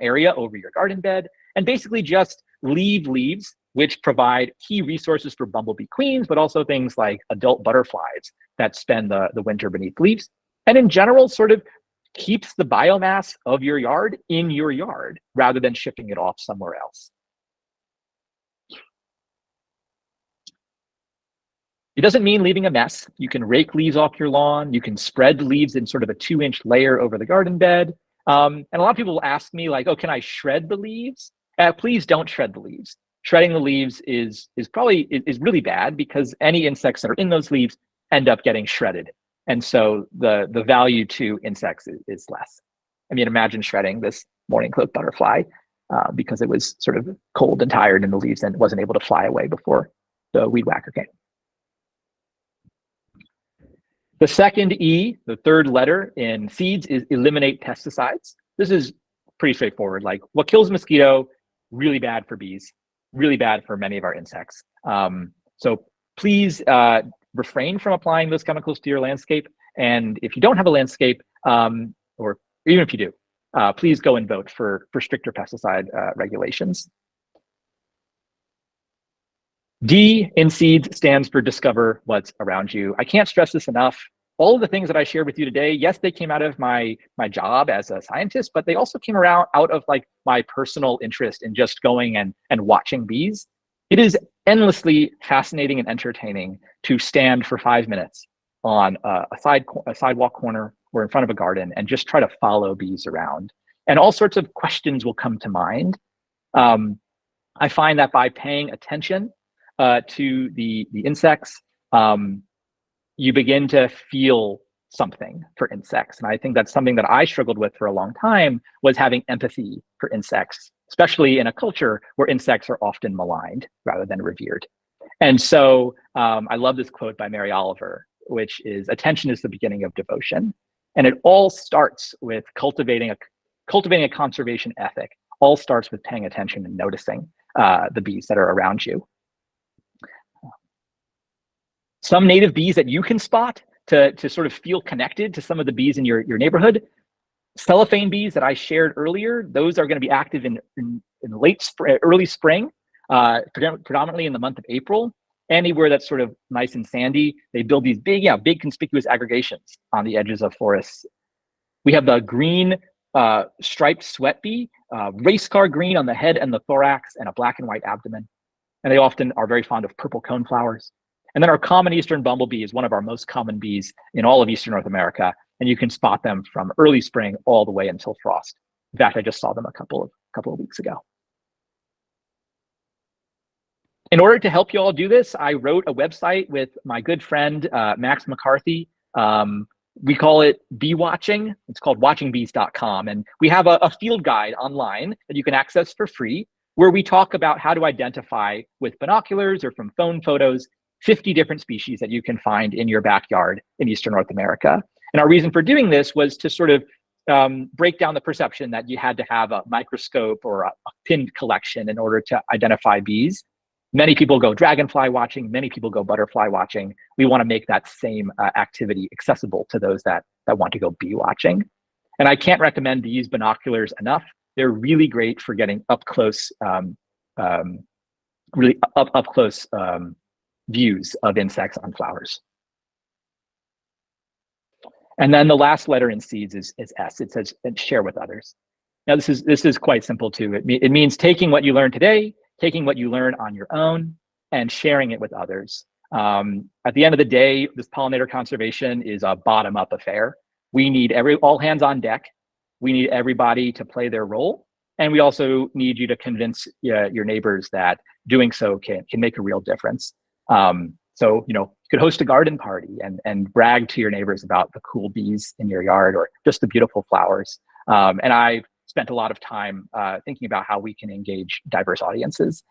area over your garden bed, and basically just leave leaves, which provide key resources for bumblebee queens, but also things like adult butterflies that spend the winter beneath leaves. And in general, sort of keeps the biomass of your yard in your yard rather than shipping it off somewhere else. It doesn't mean leaving a mess. You can rake leaves off your lawn. You can spread leaves in sort of a 2-inch layer over the garden bed. And a lot of people will ask me like, oh, can I shred the leaves? Please don't shred the leaves. Shredding the leaves is really bad because any insects that are in those leaves end up getting shredded. And so the value to insects is less. I mean, imagine shredding this morning cloak butterfly because it was sort of cold and tired in the leaves and wasn't able to fly away before the weed whacker came. The second E, the third letter in seeds, is eliminate pesticides. This is pretty straightforward. Like what kills a mosquito, really bad for bees, really bad for many of our insects. So please refrain from applying those chemicals to your landscape. And if you don't have a landscape, or even if you do, please go and vote for stricter pesticide regulations. D in seeds stands for discover what's around you. I can't stress this enough. All of the things that I shared with you today, yes, they came out of my job as a scientist, but they also came out of like my personal interest in just going and watching bees. It is endlessly fascinating and entertaining to stand for 5 minutes on a sidewalk corner or in front of a garden and just try to follow bees around. And all sorts of questions will come to mind. I find that by paying attention to the insects, you begin to feel something for insects. And I think that's something that I struggled with for a long time, was having empathy for insects, especially in a culture where insects are often maligned rather than revered. And so I love this quote by Mary Oliver, which is, attention is the beginning of devotion. And it all starts with cultivating a conservation ethic, all starts with paying attention and noticing the bees that are around you. Some native bees that you can spot to sort of feel connected to some of the bees in your neighborhood. Cellophane bees that I shared earlier, those are going to be active in late spring, early spring, predominantly in the month of April. Anywhere that's sort of nice and sandy, they build these big conspicuous aggregations on the edges of forests. We have the green striped sweat bee, race car green on the head and the thorax, and a black and white abdomen. And they often are very fond of purple cone flowers. And then our common eastern bumblebee is one of our most common bees in all of eastern North America. And you can spot them from early spring all the way until frost. In fact, I just saw them a couple of weeks ago. In order to help you all do this, I wrote a website with my good friend, Max McCarthy. We call it Bee Watching. It's called watchingbees.com. And we have a field guide online that you can access for free, where we talk about how to identify with binoculars or from phone photos 50 different species that you can find in your backyard in eastern North America. And our reason for doing this was to sort of break down the perception that you had to have a microscope or a pinned collection in order to identify bees. Many people go dragonfly watching, many people go butterfly watching. We want to make that same activity accessible to those that want to go bee watching. And I can't recommend these binoculars enough. They're really great for getting up close, really up close views of insects on flowers. And then the last letter in seeds is S. It says share with others. Now this is quite simple too. It means taking what you learned today, taking what you learn on your own, and sharing it with others. At the end of the day, this pollinator conservation is a bottom-up affair. We need all hands on deck. We need everybody to play their role. And we also need you to convince your neighbors that doing so can make a real difference. So, you could host a garden party and brag to your neighbors about the cool bees in your yard or just the beautiful flowers. And I've spent a lot of time thinking about how we can engage diverse audiences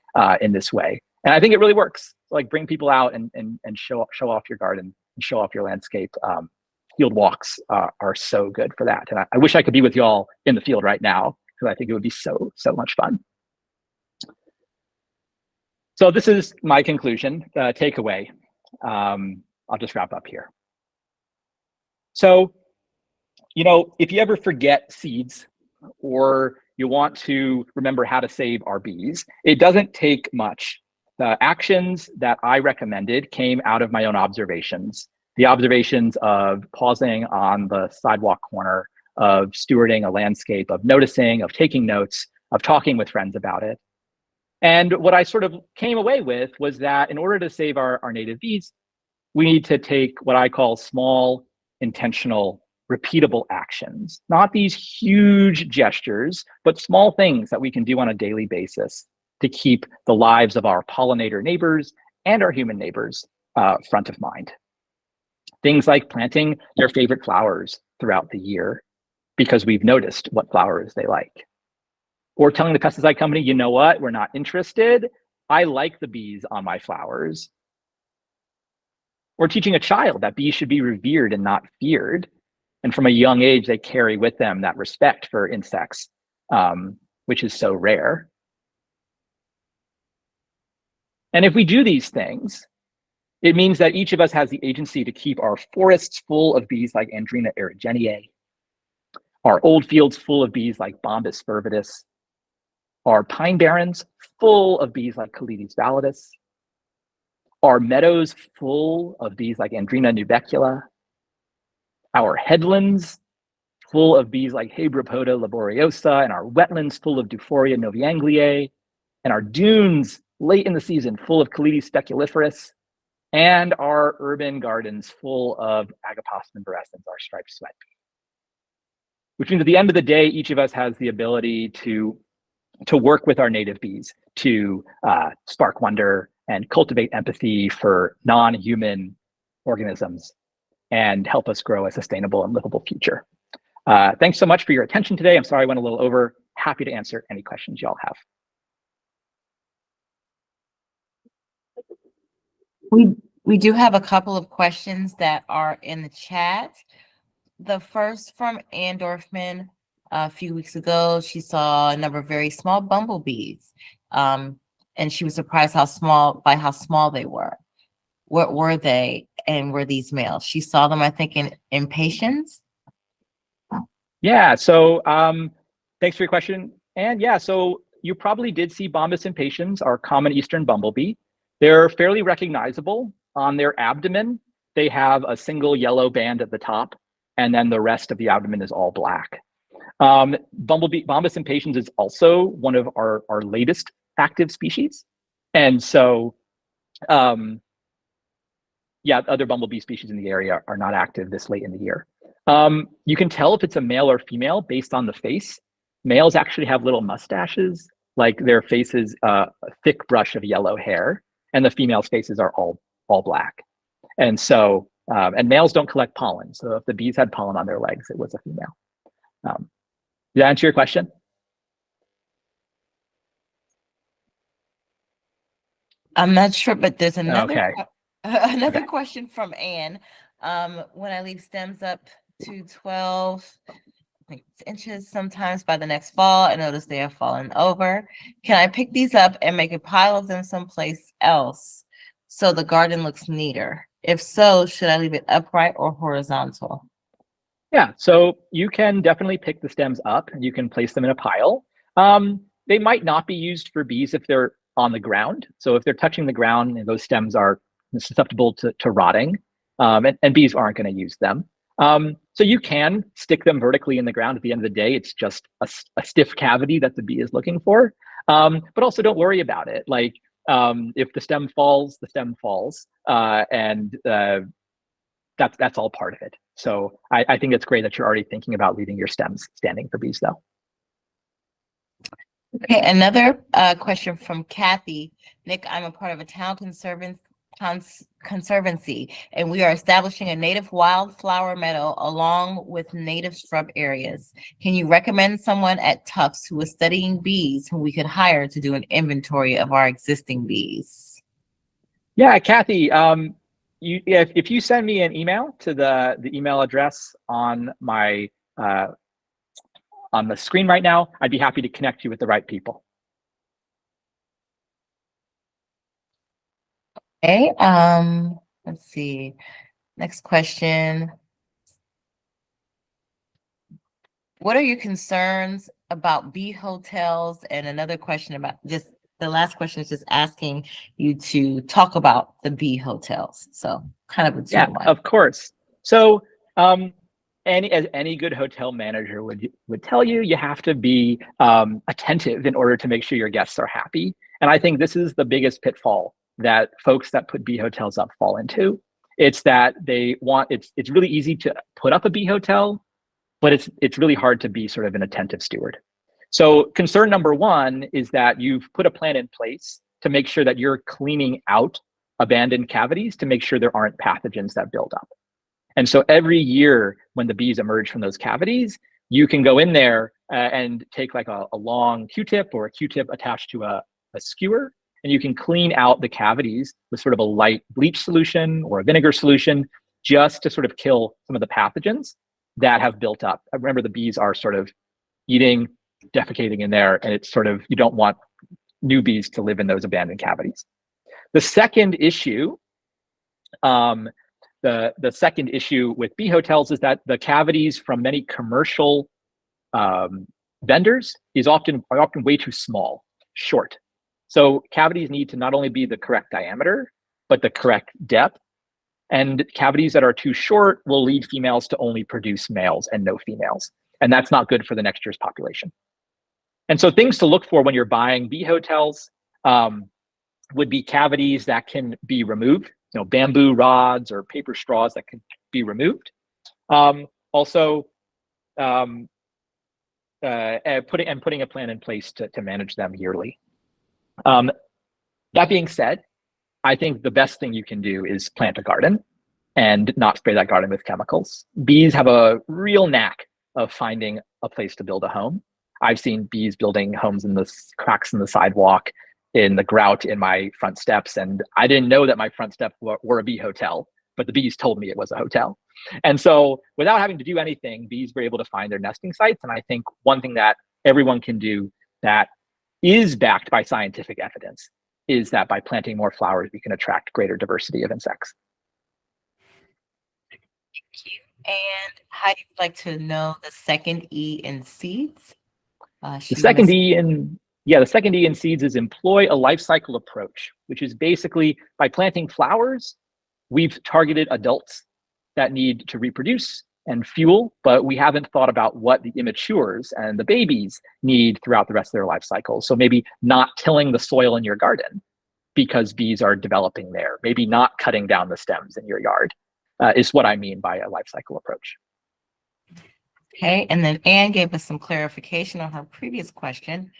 in this way. And I think it really works. Like bring people out and show off your garden and show off your landscape. Field walks are so good for that. And I wish I could be with you all in the field right now, because I think it would be so much fun. So this is my conclusion, takeaway. I'll just wrap up here. So if you ever forget seeds or you want to remember how to save our bees, it doesn't take much. The actions that I recommended came out of my own observations. The observations of pausing on the sidewalk corner, of stewarding a landscape, of noticing, of taking notes, of talking with friends about it. And what I sort of came away with was that in order to save our native bees, we need to take what I call small, intentional, repeatable actions, not these huge gestures, but small things that we can do on a daily basis to keep the lives of our pollinator neighbors and our human neighbors front of mind. Things like planting their favorite flowers throughout the year because we've noticed what flowers they like. Or telling the pesticide company, you know what, we're not interested. I like the bees on my flowers. Or teaching a child that bees should be revered and not feared. And from a young age, they carry with them that respect for insects, which is so rare. And if we do these things, it means that each of us has the agency to keep our forests full of bees like Andrena aerugeniae, our old fields full of bees like Bombus fervidus, our pine barrens full of bees like Colites validus, our meadows full of bees like Andrena nubecula, our headlands full of bees like Hebropoda laboriosa, and our wetlands full of Duphoria noviangliae, and our dunes late in the season full of Colites speculiferus, and our urban gardens full of Agapas nimberescens, our striped sweat bee. Which means at the end of the day, each of us has the ability to work with our native bees, to spark wonder and cultivate empathy for non-human organisms and help us grow a sustainable and livable future. Thanks so much for your attention today. I'm sorry I went a little over. Happy to answer any questions y'all have. We do have a couple of questions that are in the chat. The first from Ann Dorfman. A few weeks ago, she saw a number of very small bumblebees, and she was surprised how small they were. What were they, and were these males? She saw them, I think, in Patience. Yeah, so thanks for your question. And yeah, so you probably did see Bombus impatiens, our common eastern bumblebee. They're fairly recognizable. On their abdomen, they have a single yellow band at the top, and then the rest of the abdomen is all black. Bombus impatiens is also one of our latest active species. And so, yeah, other bumblebee species in the area are not active this late in the year. You can tell if it's a male or female based on the face. Males actually have little mustaches, like their faces, a thick brush of yellow hair, and the females' faces are all black. And so, and males don't collect pollen. So if the bees had pollen on their legs, it was a female. Did that answer your question? I'm not sure, but there's another Okay. question from Anne. When I leave stems up to 12 inches sometimes by the next fall, I notice they have fallen over. Can I pick these up and make a pile of them someplace else so the garden looks neater? If so, should I leave it upright or horizontal? Yeah, so you can definitely pick the stems up and you can place them in a pile. They might not be used for bees if they're on the ground. So if they're touching the ground, those stems are susceptible to rotting, and bees aren't going to use them. So you can stick them vertically in the ground. At the end of the day, it's just a stiff cavity that the bee is looking for. But also don't worry about it. Like if the stem falls, the stem falls. And that's all part of it. So I think it's great that you're already thinking about leaving your stems standing for bees, though. Okay, another question from Kathy. Nick, I'm a part of a town conservancy, and we are establishing a native wildflower meadow along with native shrub areas. Can you recommend someone at Tufts who is studying bees whom we could hire to do an inventory of our existing bees? Yeah, Kathy, if you send me an email to the email address on my on the screen right now, I'd be happy to connect you with the right people. Okay, let's see. Next question. What are your concerns about bee hotels? And another question about just the last question is just asking you to talk about the bee hotels. So kind of a Yeah, two-in-one. of course. So as any good hotel manager would tell you, you have to be attentive in order to make sure your guests are happy. And I think this is the biggest pitfall that folks that put bee hotels up fall into. It's that it's really easy to put up a bee hotel, but it's really hard to be sort of an attentive steward. So concern number one is that you've put a plan in place to make sure that you're cleaning out abandoned cavities to make sure there aren't pathogens that build up. And so every year when the bees emerge from those cavities, you can go in there and take like a long Q-tip or a Q-tip attached to a skewer, and you can clean out the cavities with sort of a light bleach solution or a vinegar solution just to sort of kill some of the pathogens that have built up. Remember, the bees are sort of eating, defecating in there, and it's sort of, you don't want new bees to live in those abandoned cavities. The second issue, the second issue with bee hotels is that the cavities from many commercial vendors are often way too small, short. So cavities need to not only be the correct diameter, but the correct depth. And cavities that are too short will lead females to only produce males and no females. And that's not good for the next year's population. And so things to look for when you're buying bee hotels would be cavities that can be removed, bamboo rods or paper straws that can be removed. Also, putting a plan in place to manage them yearly. That being said, I think the best thing you can do is plant a garden and not spray that garden with chemicals. Bees have a real knack of finding a place to build a home. I've seen bees building homes in the cracks in the sidewalk, in the grout in my front steps, and I didn't know that my front steps were a bee hotel, but the bees told me it was a hotel. And so without having to do anything, bees were able to find their nesting sites. And I think one thing that everyone can do that is backed by scientific evidence is that by planting more flowers, we can attract greater diversity of insects. Thank you. And Heidi would like to know the second E in seeds. The second E in seeds is employ a life cycle approach, which is basically by planting flowers, we've targeted adults that need to reproduce and fuel, but we haven't thought about what the immatures and the babies need throughout the rest of their life cycle. So maybe not tilling the soil in your garden because bees are developing there. Maybe not cutting down the stems in your yard is what I mean by a life cycle approach. Okay, and then Anne gave us some clarification on her previous question.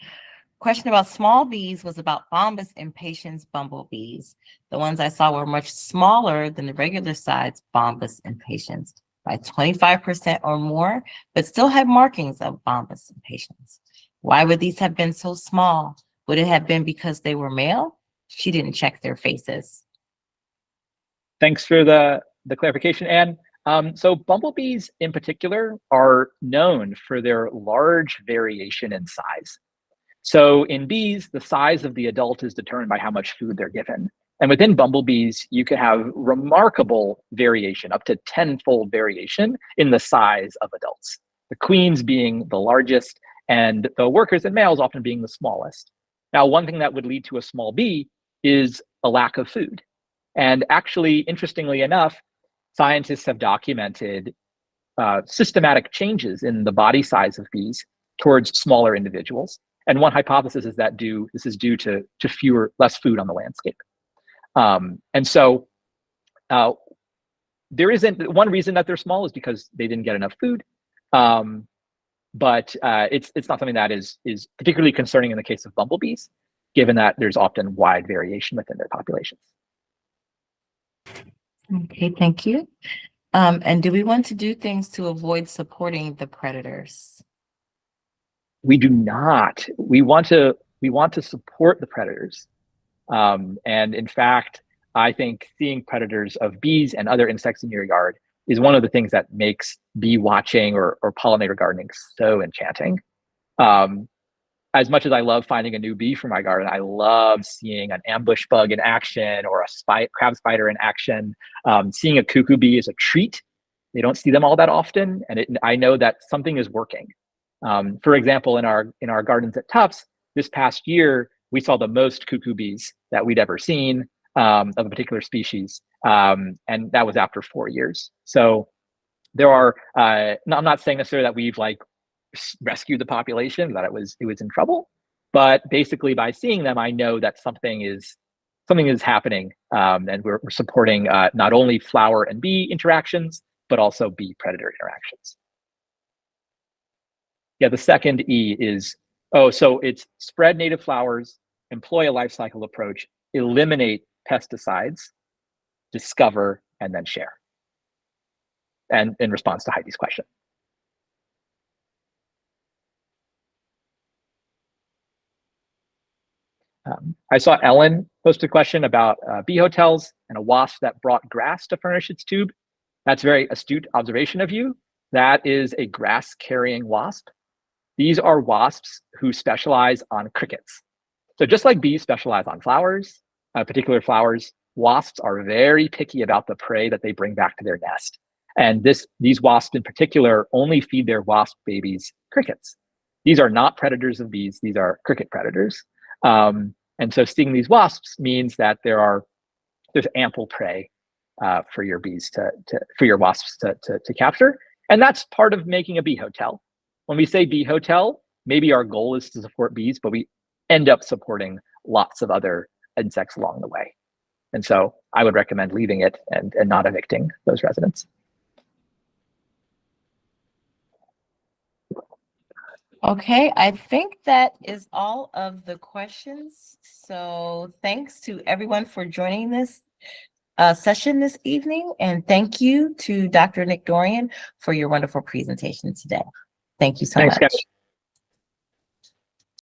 Question about small bees was about Bombus impatiens bumblebees. The ones I saw were much smaller than the regular size Bombus impatiens by 25% or more, but still had markings of Bombus impatiens. Why would these have been so small? Would it have been because they were male? She didn't check their faces. Thanks for the clarification, Anne. So bumblebees in particular are known for their large variation in size. So in bees, the size of the adult is determined by how much food they're given. And within bumblebees, you can have remarkable variation, up to 10-fold variation in the size of adults. The queens being the largest and the workers and males often being the smallest. Now, one thing that would lead to a small bee is a lack of food. And actually, interestingly enough, scientists have documented systematic changes in the body size of bees towards smaller individuals. And one hypothesis is that this is due to less food on the landscape. And so there isn't one reason that they're small is because they didn't get enough food. But it's not something that is particularly concerning in the case of bumblebees, given that there's often wide variation within their populations. Okay, thank you. And do we want to do things to avoid supporting the predators? We do not. We want to support the predators. And in fact, I think seeing predators of bees and other insects in your yard is one of the things that makes bee watching or pollinator gardening so enchanting. As much as I love finding a new bee for my garden, I love seeing an ambush bug in action or a crab spider in action. Seeing a cuckoo bee is a treat. They don't see them all that often, and I know that something is working. For example, in our gardens at Tufts, this past year, we saw the most cuckoo bees that we'd ever seen of a particular species, and that was after 4 years. So there are, I'm not saying necessarily that we've like rescued the population, that it was in trouble, but basically by seeing them, I know that something is happening, and we're supporting not only flower and bee interactions, but also bee predator interactions. Yeah, the second E is, so it's spread native flowers, employ a life cycle approach, eliminate pesticides, discover, and then share. And in response to Heidi's question. I saw Ellen post a question about bee hotels and a wasp that brought grass to furnish its tube. That's a very astute observation of you. That is a grass-carrying wasp. These are wasps who specialize on crickets. So just like bees specialize on flowers, particular flowers, wasps are very picky about the prey that they bring back to their nest. And these wasps in particular only feed their wasp babies crickets. These are not predators of bees, these are cricket predators. And so stinging these wasps means that there's ample prey for your bees for your wasps to capture. And that's part of making a bee hotel. When we say bee hotel, maybe our goal is to support bees, but we end up supporting lots of other insects along the way. And so I would recommend leaving it and not evicting those residents. Okay, I think that is all of the questions. So thanks to everyone for joining this session this evening. And thank you to Dr. Nick Dorian for your wonderful presentation today. Thank you so much. Thanks, guys.